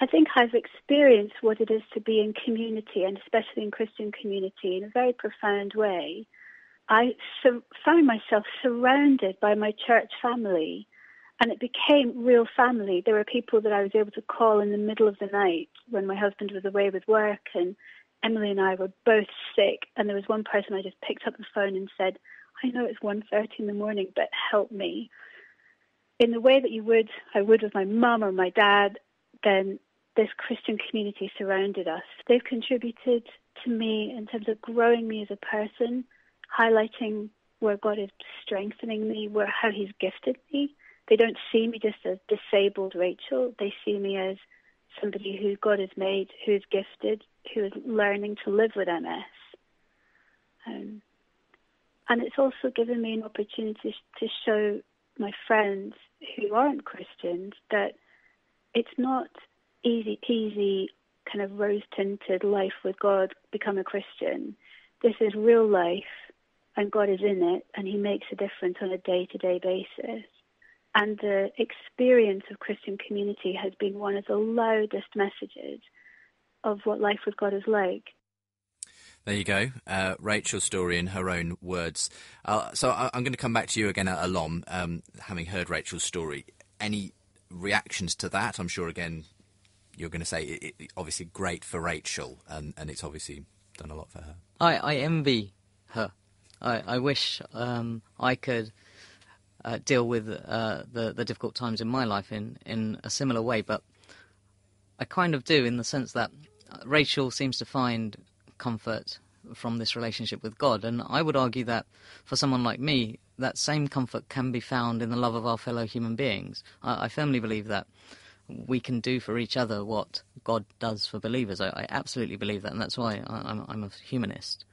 I think I've experienced what it is to be in community, and especially in Christian community, in a very profound way. I found myself surrounded by my church family, and it became real family. There were people that I was able to call in the middle of the night when my husband was away with work, and Emily and I were both sick, and there was one person I just picked up the phone and said, I know it's 1:30 in the morning, but help me. In the way that I would with my mum or my dad, then this Christian community surrounded us. They've contributed to me in terms of growing me as a person, highlighting where God is strengthening me, how he's gifted me. They don't see me just as disabled Rachel. They see me as somebody who God has made, who is gifted, who is learning to live with MS. And it's also given me an opportunity to show my friends who aren't Christians that it's not easy peasy, kind of rose-tinted life with God, become a Christian. This is real life, and God is in it, and he makes a difference on a day-to-day basis. And the experience of Christian community has been one of the loudest messages of what life with God is like. There you go. Rachel's story in her own words. So I'm going to come back to you again, Alom, having heard Rachel's story. Any reactions to that? I'm sure, again, you're going to say it obviously great for Rachel, and it's obviously done a lot for her. I envy her. I wish I could deal with the difficult times in my life in a similar way, but I kind of do, in the sense that Rachel seems to find comfort from this relationship with God, and I would argue that for someone like me, that same comfort can be found in the love of our fellow human beings. I firmly believe that we can do for each other what God does for believers. I absolutely believe that, and that's why I'm a humanist.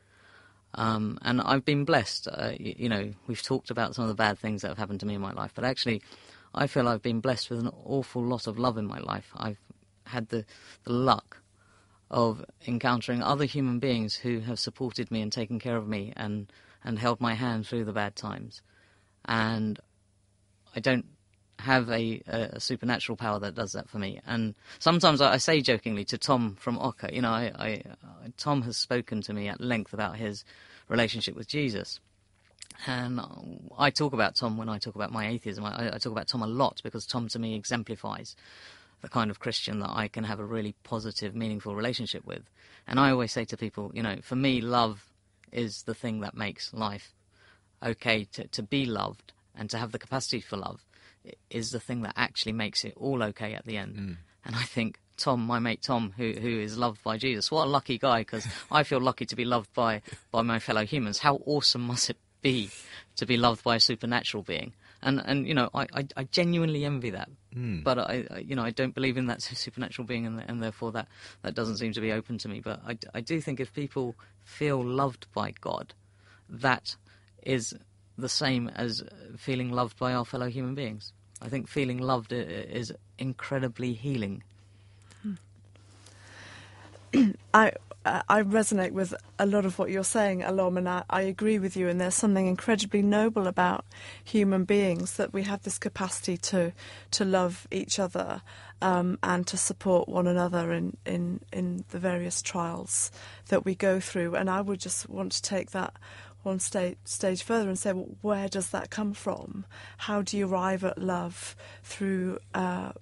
And I've been blessed. We've talked about some of the bad things that have happened to me in my life, but actually I feel I've been blessed with an awful lot of love in my life. I've had the luck of encountering other human beings who have supported me and taken care of me and held my hand through the bad times. And I don't have a supernatural power that does that for me. And sometimes I say jokingly to Tom from Ocker, Tom has spoken to me at length about his relationship with Jesus. And I talk about Tom when I talk about my atheism. I talk about Tom a lot because Tom to me exemplifies the kind of Christian that I can have a really positive, meaningful relationship with. And I always say to people, for me, love is the thing that makes life okay. To be loved and to have the capacity for love is the thing that actually makes it all okay at the end. And I think Tom, my mate Tom, who is loved by Jesus, what a lucky guy, because I feel lucky to be loved by my fellow humans. How awesome must it be to be loved by a supernatural being? And I genuinely envy that. But I don't believe in that supernatural being, and therefore that doesn't seem to be open to me. But I do think if people feel loved by God, that is the same as feeling loved by our fellow human beings. I think feeling loved is incredibly healing. I resonate with a lot of what you're saying, Alom, and I agree with you. And there's something incredibly noble about human beings, that we have this capacity to love each other and to support one another in the various trials that we go through. And I would just want to take that one stage further and say, well, where does that come from? How do you arrive at love through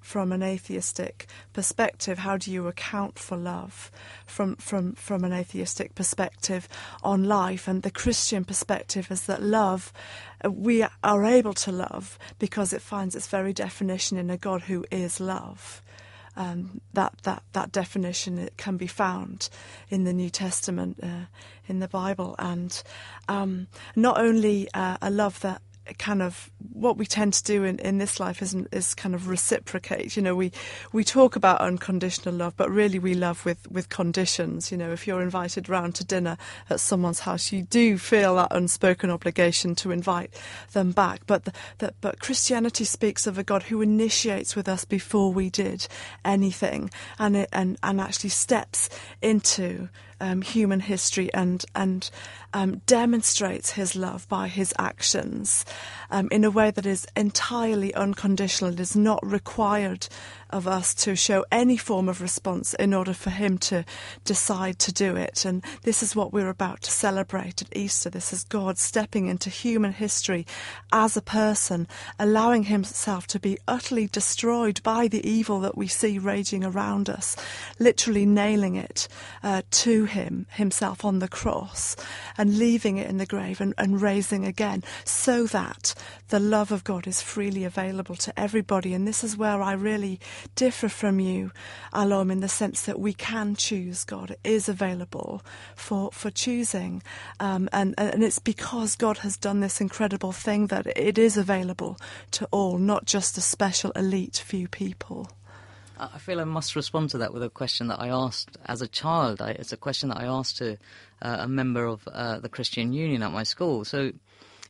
from an atheistic perspective? How do you account for love from an atheistic perspective on life? And the Christian perspective is that love, we are able to love because it finds its very definition in a God who is love. That definition, it can be found in the New Testament, in the Bible, and not only a love that kind of, what we tend to do in this life is kind of reciprocate. You know, we talk about unconditional love, but really we love with conditions. You know, if you're invited round to dinner at someone's house, you do feel that unspoken obligation to invite them back. But Christianity speaks of a God who initiates with us before we did anything, and actually steps into human history and demonstrates his love by his actions in a way that is entirely unconditional. It is not required of us to show any form of response in order for him to decide to do it. And this is what we're about to celebrate at Easter. This is God stepping into human history as a person, allowing himself to be utterly destroyed by the evil that we see raging around us, literally nailing it to himself on the cross, and leaving it in the grave and raising again, so that the love of God is freely available to everybody. And this is where I really differ from you, Alom, in the sense that we can choose God. It is available for choosing, and it's because God has done this incredible thing that it is available to all, not just a special elite few people. I feel I must respond to that with a question that I asked as a child. It's a question that I asked to a member of the Christian Union at my school. So,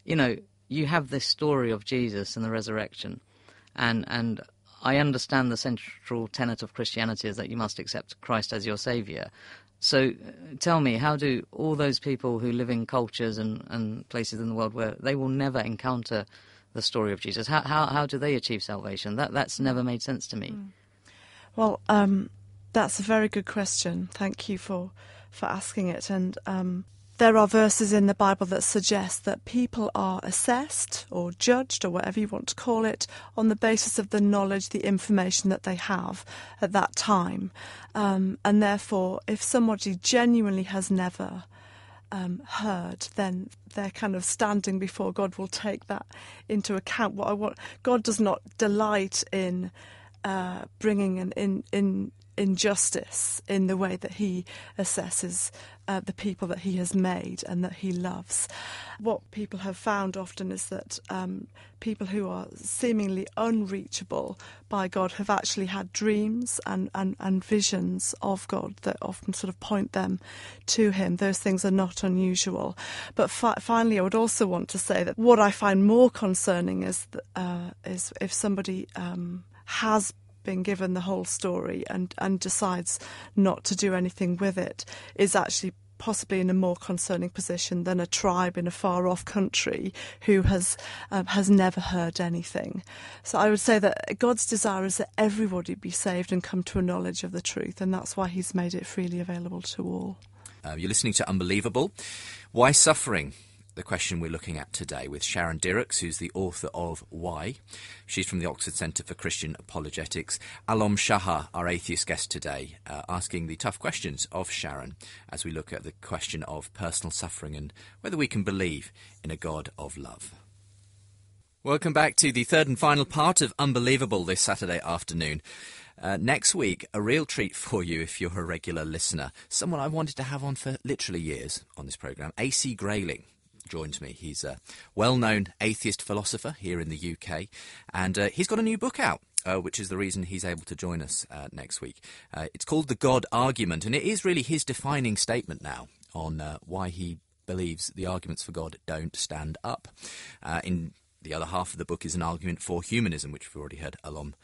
you know, you have this story of Jesus and the resurrection, and I understand the central tenet of Christianity is that you must accept Christ as your saviour. So tell me, how do all those people who live in cultures and places in the world where they will never encounter the story of Jesus, how do they achieve salvation? That's never made sense to me. Well, that's a very good question. Thank you for asking it. And there are verses in the Bible that suggest that people are assessed or judged, or whatever you want to call it, on the basis of the knowledge, the information that they have at that time. And therefore, if somebody genuinely has never heard, then they're kind of standing before God will take that into account. God does not delight in bringing an injustice in the way that he assesses the people that he has made and that he loves. What people have found often is that people who are seemingly unreachable by God have actually had dreams and visions of God that often sort of point them to him. Those things are not unusual. But finally, I would also want to say that what I find more concerning is if somebody has been given the whole story and decides not to do anything with it, is actually possibly in a more concerning position than a tribe in a far-off country who has never heard anything. So I would say that God's desire is that everybody be saved and come to a knowledge of the truth, and that's why he's made it freely available to all. You're listening to Unbelievable. Why suffering? The question we're looking at today with Sharon Dirckx, who's the author of Why. She's from the Oxford Centre for Christian Apologetics. Alom Shaha, our atheist guest today, asking the tough questions of Sharon as we look at the question of personal suffering and whether we can believe in a God of love. Welcome back to the third and final part of Unbelievable this Saturday afternoon. Next week, a real treat for you if you're a regular listener. Someone I wanted to have on for literally years on this programme, A.C. Grayling, joins me. He's a well-known atheist philosopher here in the UK, and he's got a new book out, which is the reason he's able to join us next week. It's called The God Argument, and it is really his defining statement now on why he believes the arguments for God don't stand up. In the other half of the book is an argument for humanism, which we've already heard Alom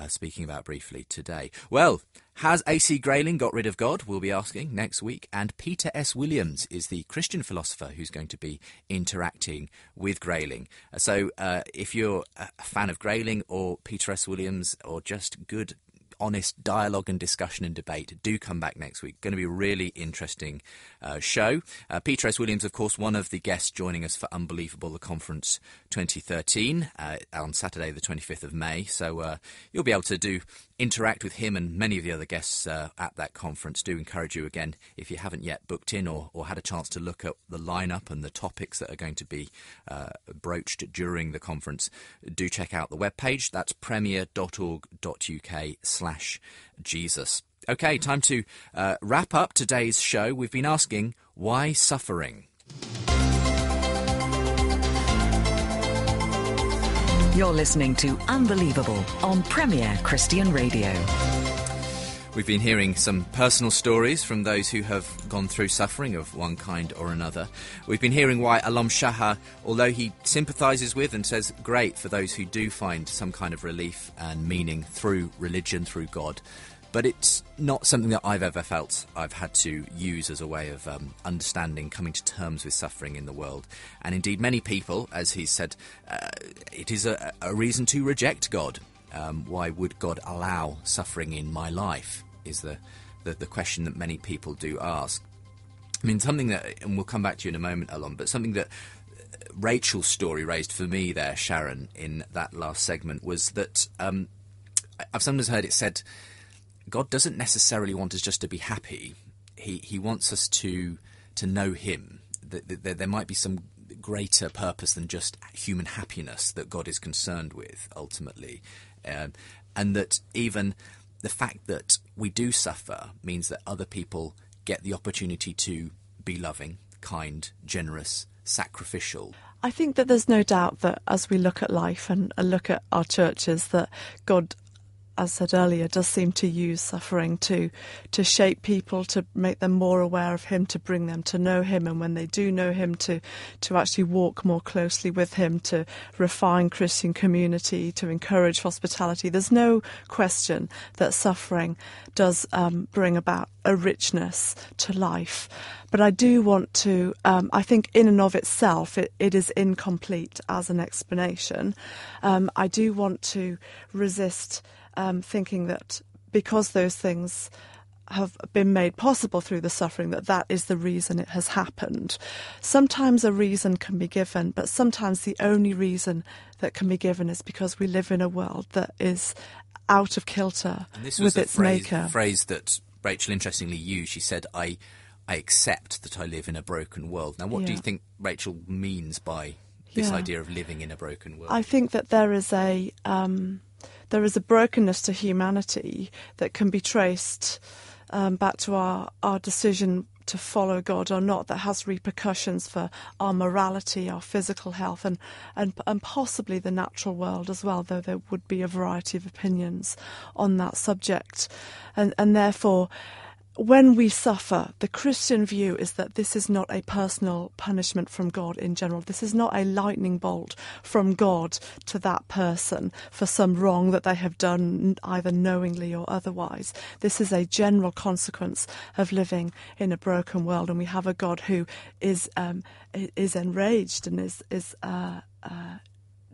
speaking about briefly today. Well, has A.C. Grayling got rid of God? We'll be asking next week. And Peter S. Williams is the Christian philosopher who's going to be interacting with Grayling. So if you're a fan of Grayling or Peter S. Williams, or just good honest dialogue and discussion and debate, do come back next week. Going to be a really interesting show. Peter S. Williams, of course, one of the guests joining us for Unbelievable, the conference 2013 on Saturday the 25th of May. So you'll be able to interact with him and many of the other guests at that conference. Do encourage you again, if you haven't yet booked in or had a chance to look at the lineup and the topics that are going to be broached during the conference, do check out the webpage. That's premier.org.uk/Jesus. OK, time to wrap up today's show. We've been asking, why suffering? You're listening to Unbelievable on Premier Christian Radio. We've been hearing some personal stories from those who have gone through suffering of one kind or another. We've been hearing why Alom Shaha, although he sympathises with and says great for those who do find some kind of relief and meaning through religion, through God, but it's not something that I've ever felt I've had to use as a way of understanding, coming to terms with suffering in the world. And indeed, many people, as he said, it is a reason to reject God. Why would God allow suffering in my life, is the question that many people do ask. I mean, something that, and we'll come back to you in a moment, Alom, but something that Rachel's story raised for me there, Sharon, in that last segment, was that I've sometimes heard it said, God doesn't necessarily want us just to be happy. He wants us to know him. There might be some greater purpose than just human happiness that God is concerned with, ultimately. And that even the fact that we do suffer means that other people get the opportunity to be loving, kind, generous, sacrificial. I think that there's no doubt that as we look at life and look at our churches, that God, as said earlier, does seem to use suffering to shape people, to make them more aware of him, to bring them to know him, and when they do know him, to actually walk more closely with him, to refine Christian community, to encourage hospitality. There's no question that suffering does bring about a richness to life. But I do want to, I think in and of itself, it is incomplete as an explanation. I do want to resist thinking that because those things have been made possible through the suffering, that is the reason it has happened. Sometimes a reason can be given, but sometimes the only reason that can be given is because we live in a world that is out of kilter with its maker. A phrase that Rachel interestingly used. She said, I accept that I live in a broken world. Now, what do you think Rachel means by this idea of living in a broken world? I think that there is a brokenness to humanity that can be traced back to our decision to follow God or not, that has repercussions for our morality, our physical health, and possibly the natural world as well, though there would be a variety of opinions on that subject. And therefore, when we suffer, the Christian view is that this is not a personal punishment from God in general. This is not a lightning bolt from God to that person for some wrong that they have done, either knowingly or otherwise. This is a general consequence of living in a broken world, and we have a God who is enraged and is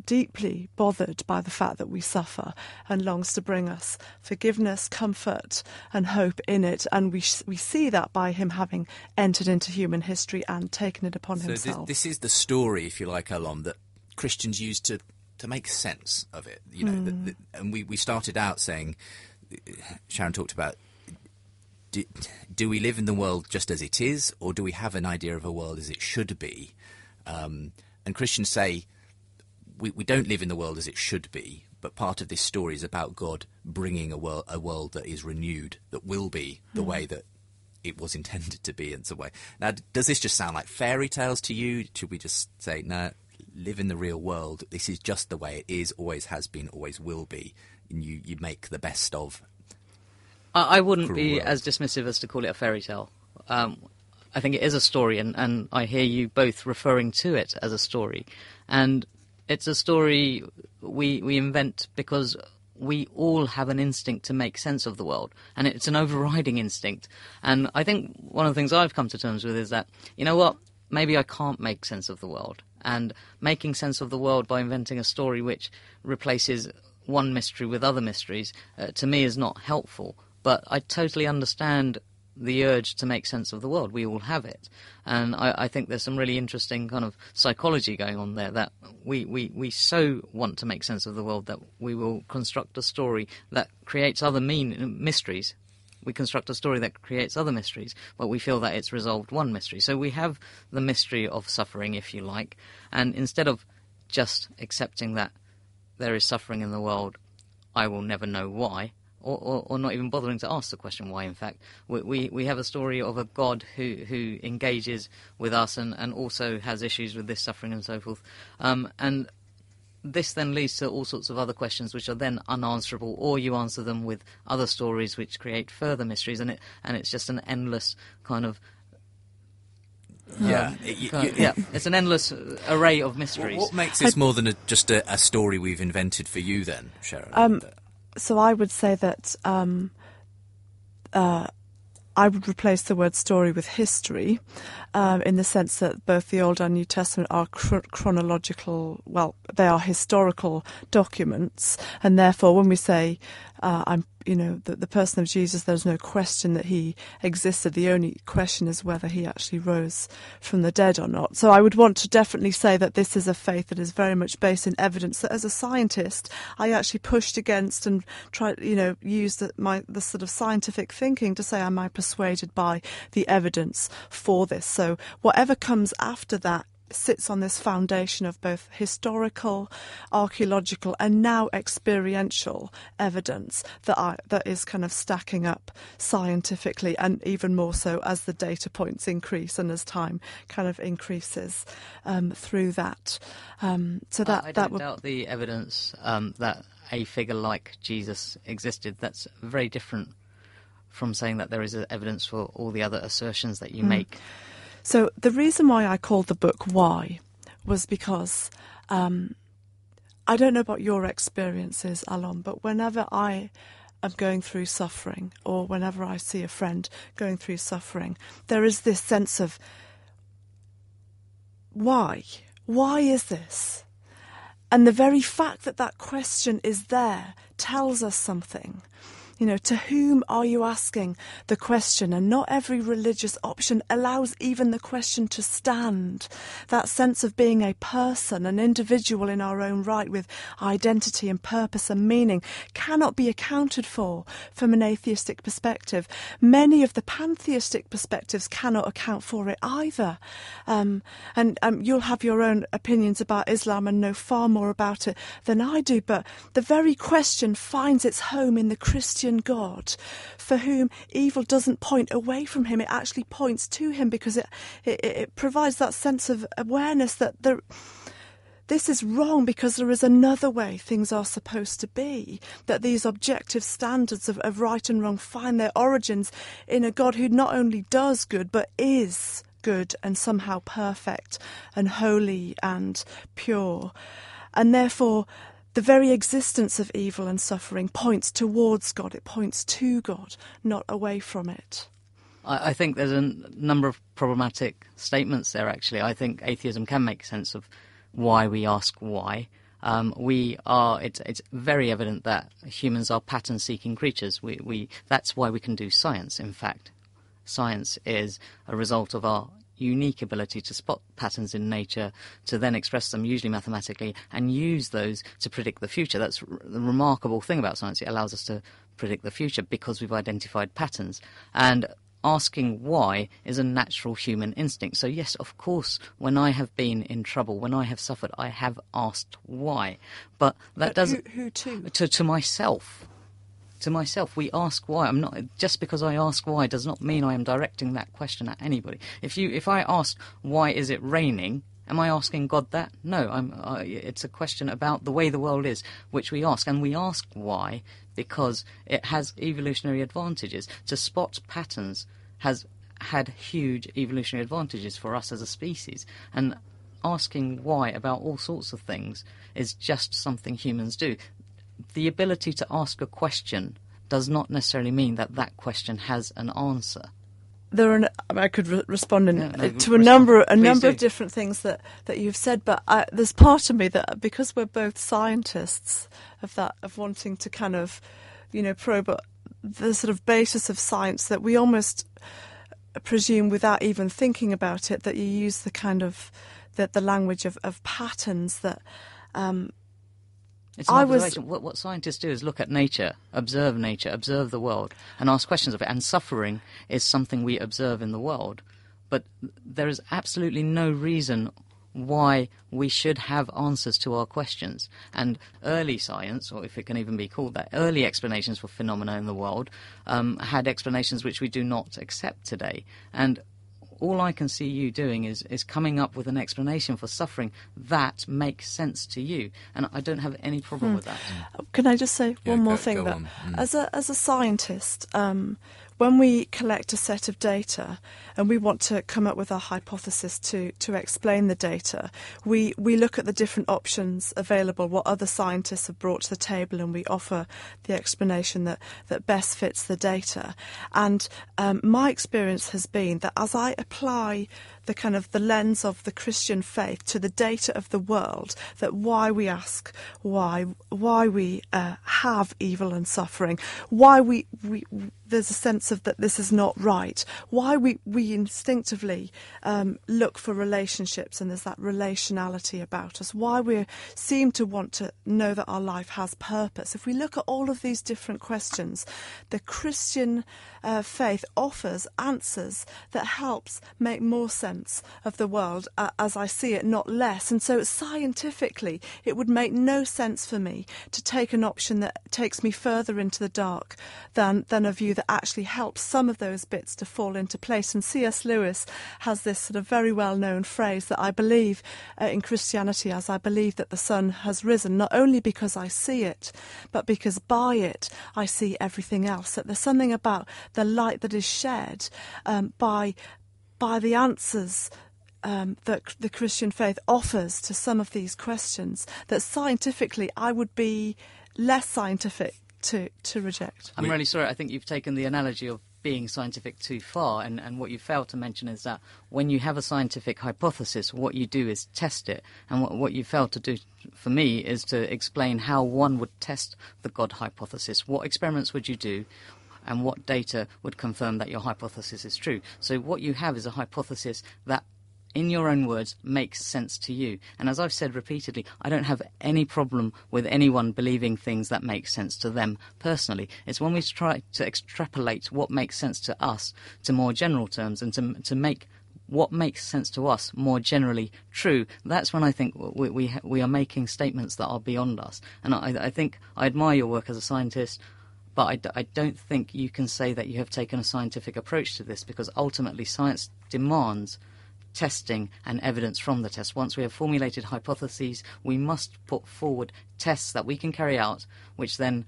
deeply bothered by the fact that we suffer and longs to bring us forgiveness, comfort and hope in it. And we see that by him having entered into human history and taken it upon himself. This is the story, if you like, Alom, that Christians use to make sense of it. You know, and we started out saying, Sharon talked about, do we live in the world just as it is, or do we have an idea of a world as it should be? And Christians say, we don't live in the world as it should be, but part of this story is about God bringing a world that is renewed, that will be the way that it was intended to be, and so way. Now, does this just sound like fairy tales to you? Should we just say, no, live in the real world? This is just the way it is, always has been, always will be, and you make the best of. I wouldn't be as dismissive as to call it a fairy tale. I think it is a story, and I hear you both referring to it as a story. And it's a story we invent because we all have an instinct to make sense of the world, and it's an overriding instinct. And I think one of the things I've come to terms with is that, you know what, maybe I can't make sense of the world. And making sense of the world by inventing a story which replaces one mystery with other mysteries, to me, is not helpful. But I totally understand the urge to make sense of the world. We all have it. And I think there's some really interesting kind of psychology going on there, that we so want to make sense of the world that we will construct a story that creates other mysteries. We construct a story that creates other mysteries, but we feel that it's resolved one mystery. So we have the mystery of suffering, if you like, and instead of just accepting that there is suffering in the world, I will never know why, or not even bothering to ask the question why, in fact, we have a story of a God who engages with us and also has issues with this suffering and so forth. And this then leads to all sorts of other questions which are then unanswerable, or you answer them with other stories which create further mysteries, and it's just an endless kind of it's an endless array of mysteries. What makes this more than just a story we've invented for you then, Sharon? So I would say that I would replace the word story with history, in the sense that both the Old and New Testament are chronological, well, they are historical documents, and therefore when we say, the person of Jesus, there's no question that he existed. The only question is whether he actually rose from the dead or not. So I would want to definitely say that this is a faith that is very much based in evidence, that as a scientist, I actually pushed against and tried, used the sort of scientific thinking to say, am I persuaded by the evidence for this? So whatever comes after that sits on this foundation of both historical, archaeological, and now experiential evidence that is kind of stacking up scientifically, and even more so as the data points increase and as time kind of increases through that. So that I don't doubt the evidence that a figure like Jesus existed. That's very different from saying that there is evidence for all the other assertions that you make. So the reason why I called the book Why was because I don't know about your experiences, Alom, but whenever I am going through suffering, or whenever I see a friend going through suffering, there is this sense of why? Why is this? And the very fact that that question is there tells us something. To whom are you asking the question? And not every religious option allows even the question to stand. That sense of being a person, an individual in our own right, with identity and purpose and meaning, cannot be accounted for from an atheistic perspective. Many of the pantheistic perspectives cannot account for it either. And you'll have your own opinions about Islam and know far more about it than I do, but the very question finds its home in the Christian God, for whom evil doesn't point away from him, it actually points to him, because it provides that sense of awareness that this is wrong because there is another way things are supposed to be, that these objective standards of right and wrong find their origins in a God who not only does good but is good and somehow perfect and holy and pure. And therefore the very existence of evil and suffering points towards God. It points to God, not away from it. I think there's a number of problematic statements there, actually. I think atheism can make sense of why we ask why. It's very evident that humans are pattern-seeking creatures. That's why we can do science, in fact. Science is a result of our unique ability to spot patterns in nature, to then express them, usually mathematically, and use those to predict the future. That's the remarkable thing about science. It allows us to predict the future because we've identified patterns. And asking why is a natural human instinct. So yes, of course, when I have been in trouble, when I have suffered, I have asked why. But that doesn't... Who to? To myself. To myself, we ask why. I'm not just because I ask why does not mean I am directing that question at anybody. If I ask why is it raining, am I asking God that? No, it's a question about the way the world is, which we ask, and we ask why because it has evolutionary advantages. To spot patterns has had huge evolutionary advantages for us as a species. And asking why about all sorts of things is just something humans do. The ability to ask a question does not necessarily mean that that question has an answer. I could respond to a number of different things that you've said, but there's part of me that, because we're both scientists, of wanting to kind of, probe the sort of basis of science, that we almost presume, without even thinking about it, that you use the kind of the language of patterns that. It's an observation. What scientists do is look at nature, observe the world, and ask questions of it. And suffering is something we observe in the world. But there is absolutely no reason why we should have answers to our questions. And early science, or if it can even be called that, early explanations for phenomena in the world had explanations which we do not accept today. And all I can see you doing is coming up with an explanation for suffering that makes sense to you, and I don't have any problem with that. Can I just say one more thing? That as a scientist, when we collect a set of data and we want to come up with a hypothesis to explain the data, we look at the different options available, what other scientists have brought to the table, and we offer the explanation that best fits the data. And my experience has been that as I apply the lens of the Christian faith to the data of the world, that why we ask why we have evil and suffering, why we there's a sense of that this is not right, why we instinctively look for relationships, and there's that relationality about us, why we seem to want to know that our life has purpose. If we look at all of these different questions, the Christian faith offers answers that helps make more sense of the world as I see it, not less. And so scientifically, it would make no sense for me to take an option that takes me further into the dark than a view that actually helps some of those bits to fall into place. And C.S. Lewis has this sort of very well-known phrase that I believe in Christianity as I believe that the sun has risen, not only because I see it, but because by it I see everything else. That there's something about the light that is shed by the answers that the Christian faith offers to some of these questions that scientifically I would be less scientific to reject. I'm really sorry. I think you've taken the analogy of being scientific too far, and what you failed to mention is that when you have a scientific hypothesis, what you do is test it, and what you failed to do for me is to explain how one would test the God hypothesis. What experiments would you do, and what data would confirm that your hypothesis is true? So what you have is a hypothesis that, in your own words, makes sense to you. And as I've said repeatedly, I don't have any problem with anyone believing things that make sense to them personally. It's when we try to extrapolate what makes sense to us to more general terms, and to make what makes sense to us more generally true, that's when I think we are making statements that are beyond us. And I think I admire your work as a scientist, but I don't think you can say that you have taken a scientific approach to this, because ultimately science demands testing and evidence from the test. Once we have formulated hypotheses, we must put forward tests that we can carry out, which then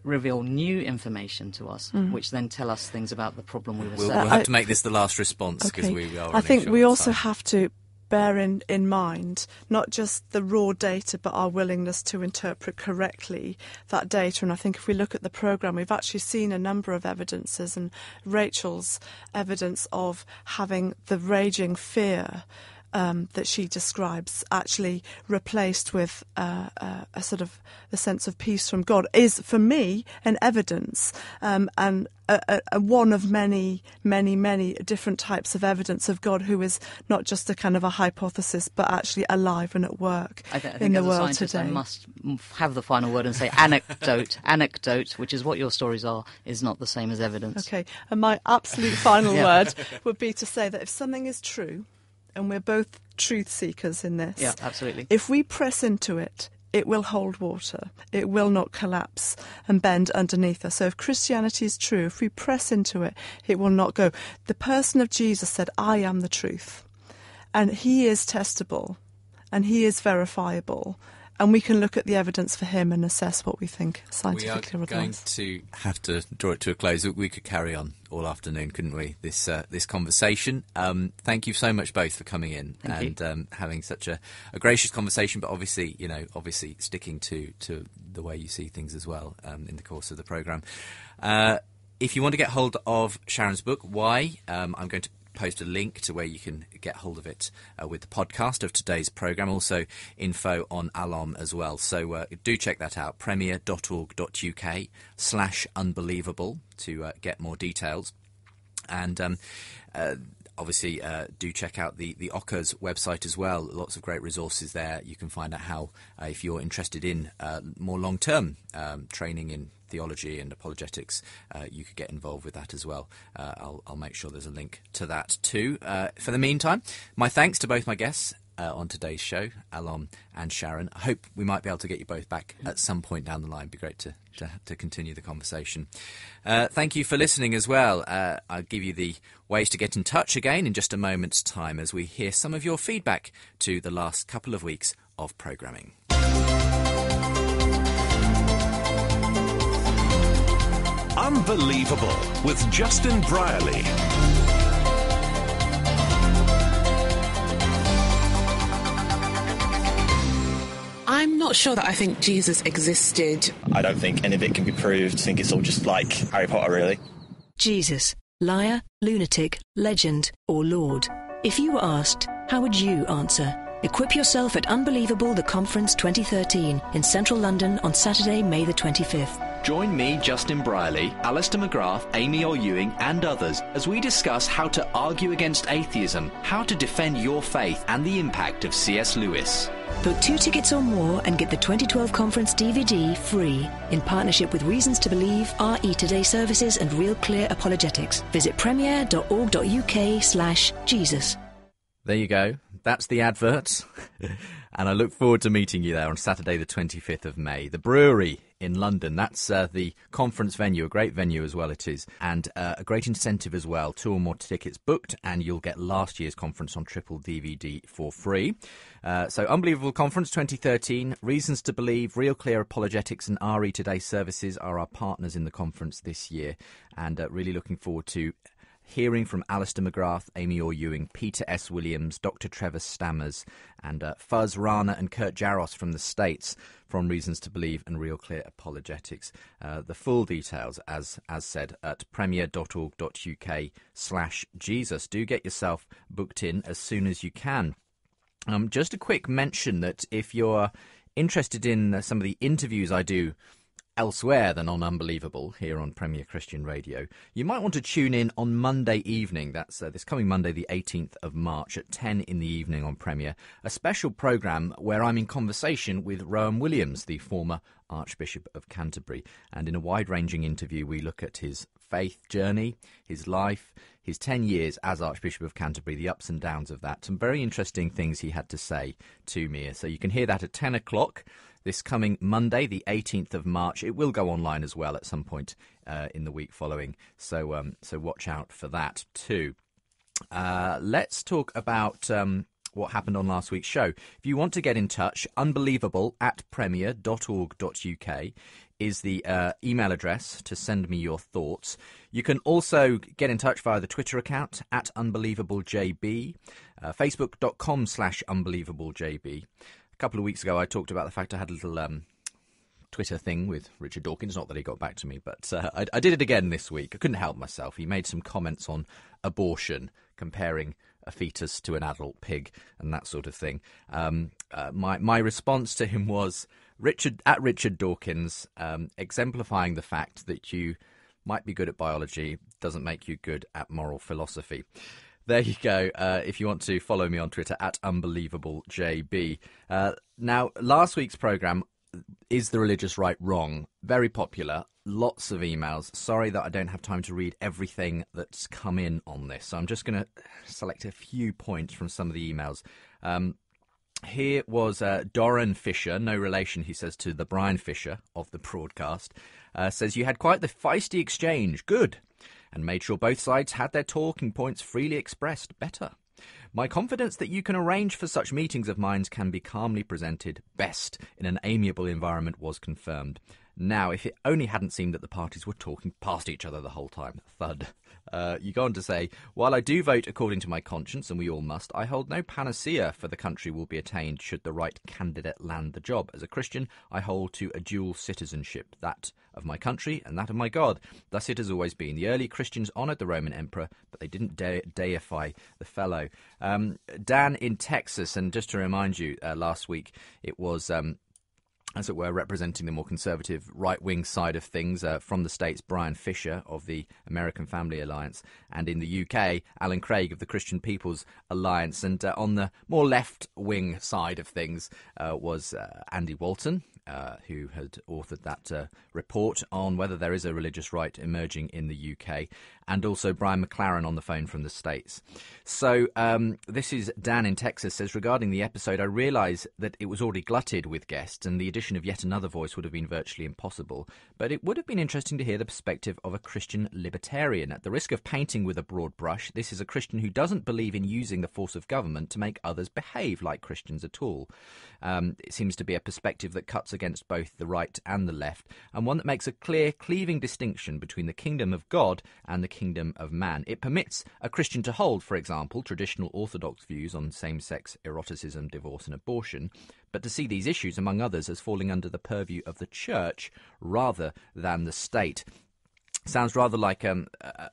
reveal new information to us, which then tell us things about the problem we were studying. We'll have to make this the last response, because we are. I think we also have to bear in mind not just the raw data, but our willingness to interpret correctly that data. And I think if we look at the programme, we've actually seen a number of evidences, and Rachel's evidence of having the raging fear that she describes actually replaced with a sort of a sense of peace from God is, for me, an evidence, and a one of many different types of evidence of God, who is not just a kind of a hypothesis, but actually alive and at work in the world today. I must have the final word and say anecdote, which is what your stories are, is not the same as evidence. Okay, and my absolute final word would be to say that if something is true, and we're both truth seekers in this. Yeah, absolutely. If we press into it, it will hold water. It will not collapse and bend underneath us. So if Christianity is true, if we press into it, it will not go. The person of Jesus said, I am the truth. And he is testable, and he is verifiable. and we can look at the evidence for him and assess what we think scientifically. We are going to have to draw it to a close. We could carry on all afternoon, couldn't we? This conversation. Thank you so much both for coming in and having such a gracious conversation. But obviously, sticking to the way you see things as well in the course of the programme. If you want to get hold of Sharon's book, Why? I'm going to post a link to where you can get hold of it with the podcast of today's programme, also info on Alom as well. So do check that out, premier.org.uk/unbelievable to get more details. And obviously do check out the OCCA's website as well. Lots of great resources there. You can find out how, if you're interested in more long-term training in theology and apologetics, you could get involved with that as well. I'll make sure there's a link to that too. For the meantime, my thanks to both my guests on today's show, Alom and Sharon. I hope we might be able to get you both back at some point down the line. It'd be great to continue the conversation. Thank you for listening as well. I'll give you the ways to get in touch again in just a moment's time as we hear some of your feedback to the last couple of weeks of programming. Unbelievable with Justin Brierley. I'm not sure that I think Jesus existed. I don't think any of it can be proved. I think it's all just like Harry Potter, really. Jesus, liar, lunatic, legend, or Lord? If you were asked, how would you answer? Equip yourself at Unbelievable the Conference 2013 in central London on Saturday, May the 25th. Join me, Justin Brierley, Alistair McGrath, Amy Orr Ewing and others as we discuss how to argue against atheism, how to defend your faith and the impact of C.S. Lewis. Book 2 tickets or more and get the 2012 conference DVD free in partnership with Reasons to Believe, RE Today Services and Real Clear Apologetics. Visit premier.org.uk/Jesus. There you go. That's the advert. And I look forward to meeting you there on Saturday the 25th of May. The Brewery in London. That's the conference venue, a great venue as well it is. And a great incentive as well. 2 or more tickets booked and you'll get last year's conference on triple DVD for free. So Unbelievable Conference 2013, Reasons to Believe, Real Clear Apologetics and RE Today Services are our partners in the conference this year. And really looking forward to hearing from Alistair McGrath, Amy Orr Ewing, Peter S. Williams, Dr. Trevor Stammers, and Fuzz Rana and Kurt Jaros from the States from Reasons to Believe and Real Clear Apologetics. The full details, as said, at premier.org.uk/Jesus. Do get yourself booked in as soon as you can. Just a quick mention that if you're interested in some of the interviews I do elsewhere than on Unbelievable here on Premier Christian Radio, you might want to tune in on Monday evening. That's this coming Monday, the 18th of March at 10 in the evening on Premier, a special programme where I'm in conversation with Rowan Williams, the former Archbishop of Canterbury. And in a wide-ranging interview, we look at his faith journey, his life, his 10 years as Archbishop of Canterbury, the ups and downs of that. Some very interesting things he had to say to me. So you can hear that at 10 o'clock. This coming Monday, the 18th of March. It will go online as well at some point in the week following. So watch out for that too. Let's talk about what happened on last week's show. If you want to get in touch, unbelievable@premier.org.uk is the email address to send me your thoughts. You can also get in touch via the Twitter account @unbelievablejb, facebook.com/unbelievablejb. A couple of weeks ago, I talked about the fact I had a little Twitter thing with Richard Dawkins. Not that he got back to me, but I did it again this week. I couldn't help myself. He made some comments on abortion, comparing a fetus to an adult pig and that sort of thing. My response to him was, Richard Dawkins, exemplifying the fact that you might be good at biology doesn't make you good at moral philosophy. There you go. If you want to follow me on Twitter @unbelievablejb. Now, last week's programme, Is the Religious Right Wrong? Very popular. Lots of emails. Sorry that I don't have time to read everything that's come in on this. So I'm just going to select a few points from some of the emails. Here was Doran Fisher, no relation, he says, to the Brian Fisher of the broadcast. Says, you had quite the feisty exchange. Good. And made sure both sides had their talking points freely expressed. Better. My confidence that you can arrange for such meetings of minds can be calmly presented best in an amiable environment was confirmed. Now, if it only hadn't seemed that the parties were talking past each other the whole time. Thud. You go on to say, while I do vote according to my conscience, and we all must, I hold no panacea for the country will be attained should the right candidate land the job. As a Christian, I hold to a dual citizenship, that of my country and that of my God. Thus it has always been. The early Christians honoured the Roman emperor, but they didn't deify the fellow. Dan in Texas, and just to remind you, last week it was... as it were, representing the more conservative right-wing side of things from the States, Brian Fisher of the American Family Alliance, and in the UK, Alan Craig of the Christian People's Alliance. And on the more left-wing side of things was Andy Walton, who had authored that report on whether there is a religious right emerging in the UK, and also Brian McLaren on the phone from the States. So this is Dan in Texas, says, regarding the episode, I realise that it was already glutted with guests, and the addition of yet another voice would have been virtually impossible. But it would have been interesting to hear the perspective of a Christian libertarian. At the risk of painting with a broad brush, this is a Christian who doesn't believe in using the force of government to make others behave like Christians at all. It seems to be a perspective that cuts against both the right and the left, and one that makes a clear, cleaving distinction between the kingdom of God and the kingdom of man. It permits a Christian to hold, for example, traditional orthodox views on same-sex eroticism, divorce and abortion, but to see these issues, among others, as falling under the purview of the church rather than the state. Sounds rather like a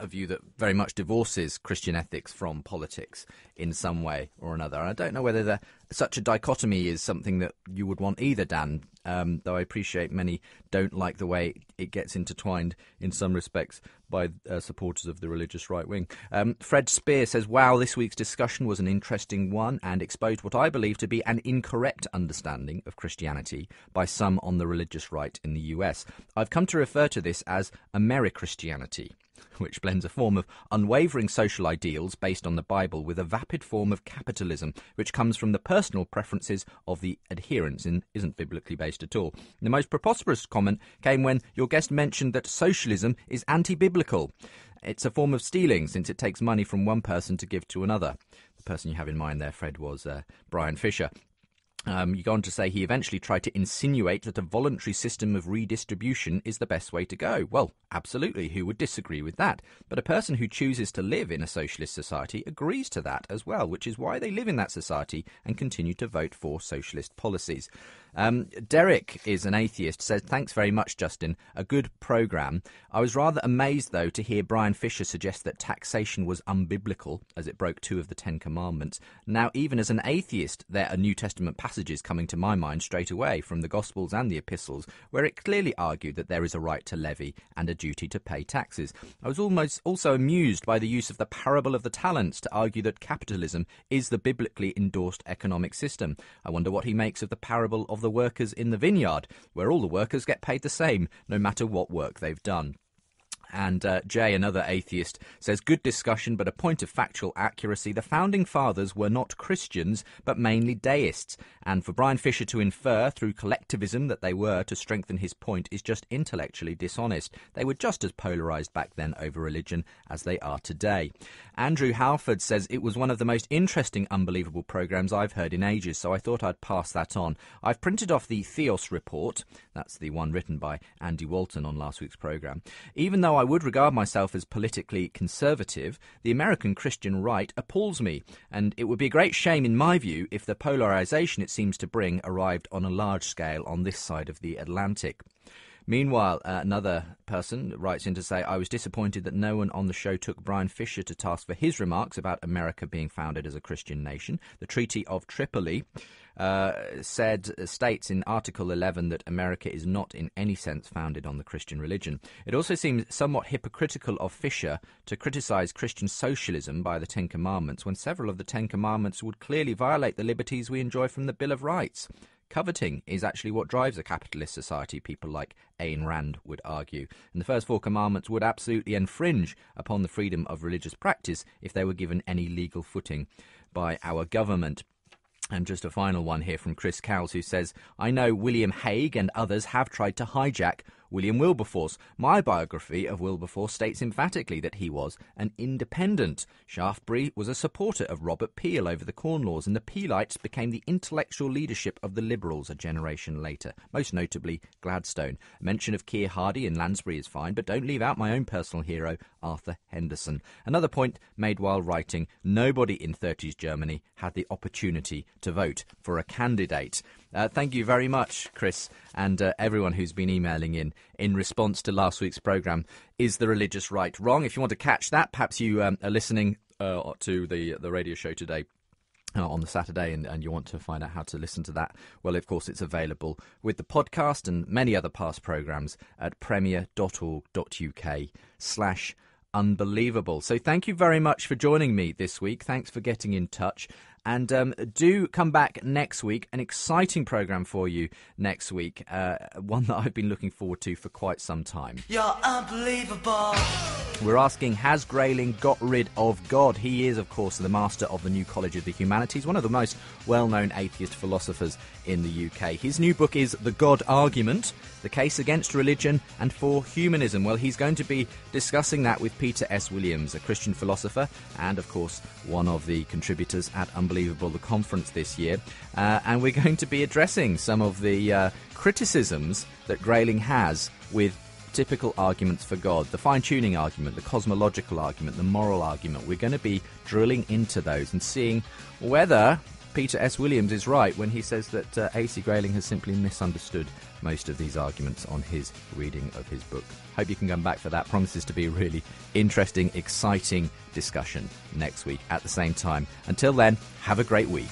view that very much divorces Christian ethics from politics in some way or another. And I don't know whether such a dichotomy is something that you would want either, Dan, though I appreciate many don't like the way it gets intertwined in some respects by supporters of the religious right wing. Fred Spear says, wow, this week's discussion was an interesting one and exposed what I believe to be an incorrect understanding of Christianity by some on the religious right in the US. I've come to refer to this as Americhristianity, which blends a form of unwavering social ideals based on the Bible with a vapid form of capitalism, which comes from the personal preferences of the adherents and isn't biblically based at all. The most preposterous comment came when your guest mentioned that socialism is anti-biblical. It's a form of stealing, since it takes money from one person to give to another. The person you have in mind there, Fred, was Brian Fisher. You go on to say he eventually tried to insinuate that a voluntary system of redistribution is the best way to go. Well, absolutely, who would disagree with that? But a person who chooses to live in a socialist society agrees to that as well, which is why they live in that society and continue to vote for socialist policies. Derek is an atheist, says, thanks very much, Justin. A good programme. I was rather amazed, though, to hear Brian Fisher suggest that taxation was unbiblical, as it broke 2 of the 10 commandments. Now, even as an atheist, there are New Testament passages coming to my mind straight away from the Gospels and the Epistles, where it clearly argued that there is a right to levy and a duty to pay taxes. I was almost also amused by the use of the parable of the talents to argue that capitalism is the biblically endorsed economic system. I wonder what he makes of the parable of the workers in the vineyard, where all the workers get paid the same, no matter what work they've done. And Jay, another atheist, says, good discussion, but a point of factual accuracy. The founding fathers were not Christians, but mainly deists. And for Brian Fisher to infer through collectivism that they were to strengthen his point is just intellectually dishonest. They were just as polarised back then over religion as they are today. Andrew Halford says, it was one of the most interesting, unbelievable programmes I've heard in ages, so I thought I'd pass that on. I've printed off the Theos report. That's the one written by Andy Walton on last week's programme. Even though I would regard myself as politically conservative, the American Christian right appalls me, and it would be a great shame, in my view, if the polarisation it seems to bring arrived on a large scale on this side of the Atlantic. Meanwhile, another person writes in to say, I was disappointed that no one on the show took Brian Fisher to task for his remarks about America being founded as a Christian nation. The Treaty of Tripoli states in Article 11 that America is not in any sense founded on the Christian religion. It also seems somewhat hypocritical of Fisher to criticise Christian socialism by the Ten Commandments when several of the Ten Commandments would clearly violate the liberties we enjoy from the Bill of Rights. Coveting is actually what drives a capitalist society, people like Ayn Rand would argue. And the first 4 commandments would absolutely infringe upon the freedom of religious practice if they were given any legal footing by our government. And just a final one here from Chris Cowles, who says, I know William Hague and others have tried to hijack William Wilberforce. My biography of Wilberforce states emphatically that he was an independent. Shaftesbury was a supporter of Robert Peel over the Corn Laws, and the Peelites became the intellectual leadership of the Liberals a generation later, most notably Gladstone. A mention of Keir Hardie in Lansbury is fine, but don't leave out my own personal hero, Arthur Henderson. Another point made while writing, nobody in 30s Germany had the opportunity to vote for a candidate. Thank you very much, Chris, and everyone who's been emailing in response to last week's programme. Is the religious right wrong? If you want to catch that, perhaps you are listening to the radio show today on the Saturday and you want to find out how to listen to that, well, of course, it's available with the podcast and many other past programmes at premier.org.uk/unbelievable. So thank you very much for joining me this week. Thanks for getting in touch. And do come back next week. An exciting programme for you next week. One that I've been looking forward to for quite some time. You're unbelievable. We're asking, has Grayling got rid of God? He is, of course, the master of the New College of the Humanities, one of the most well-known atheist philosophers in the UK. His new book is The God Argument, The Case Against Religion and for Humanism. Well, he's going to be discussing that with Peter S. Williams, a Christian philosopher and, of course, one of the contributors at Unbelievable, the conference this year. And we're going to be addressing some of the criticisms that Grayling has with typical arguments for God, the fine-tuning argument, the cosmological argument, the moral argument. We're going to be drilling into those and seeing whether Peter S. Williams is right when he says that A.C. Grayling has simply misunderstood most of these arguments on his reading of his book. Hope you can come back for that. Promises to be a really interesting, exciting discussion next week at the same time. Until then, have a great week.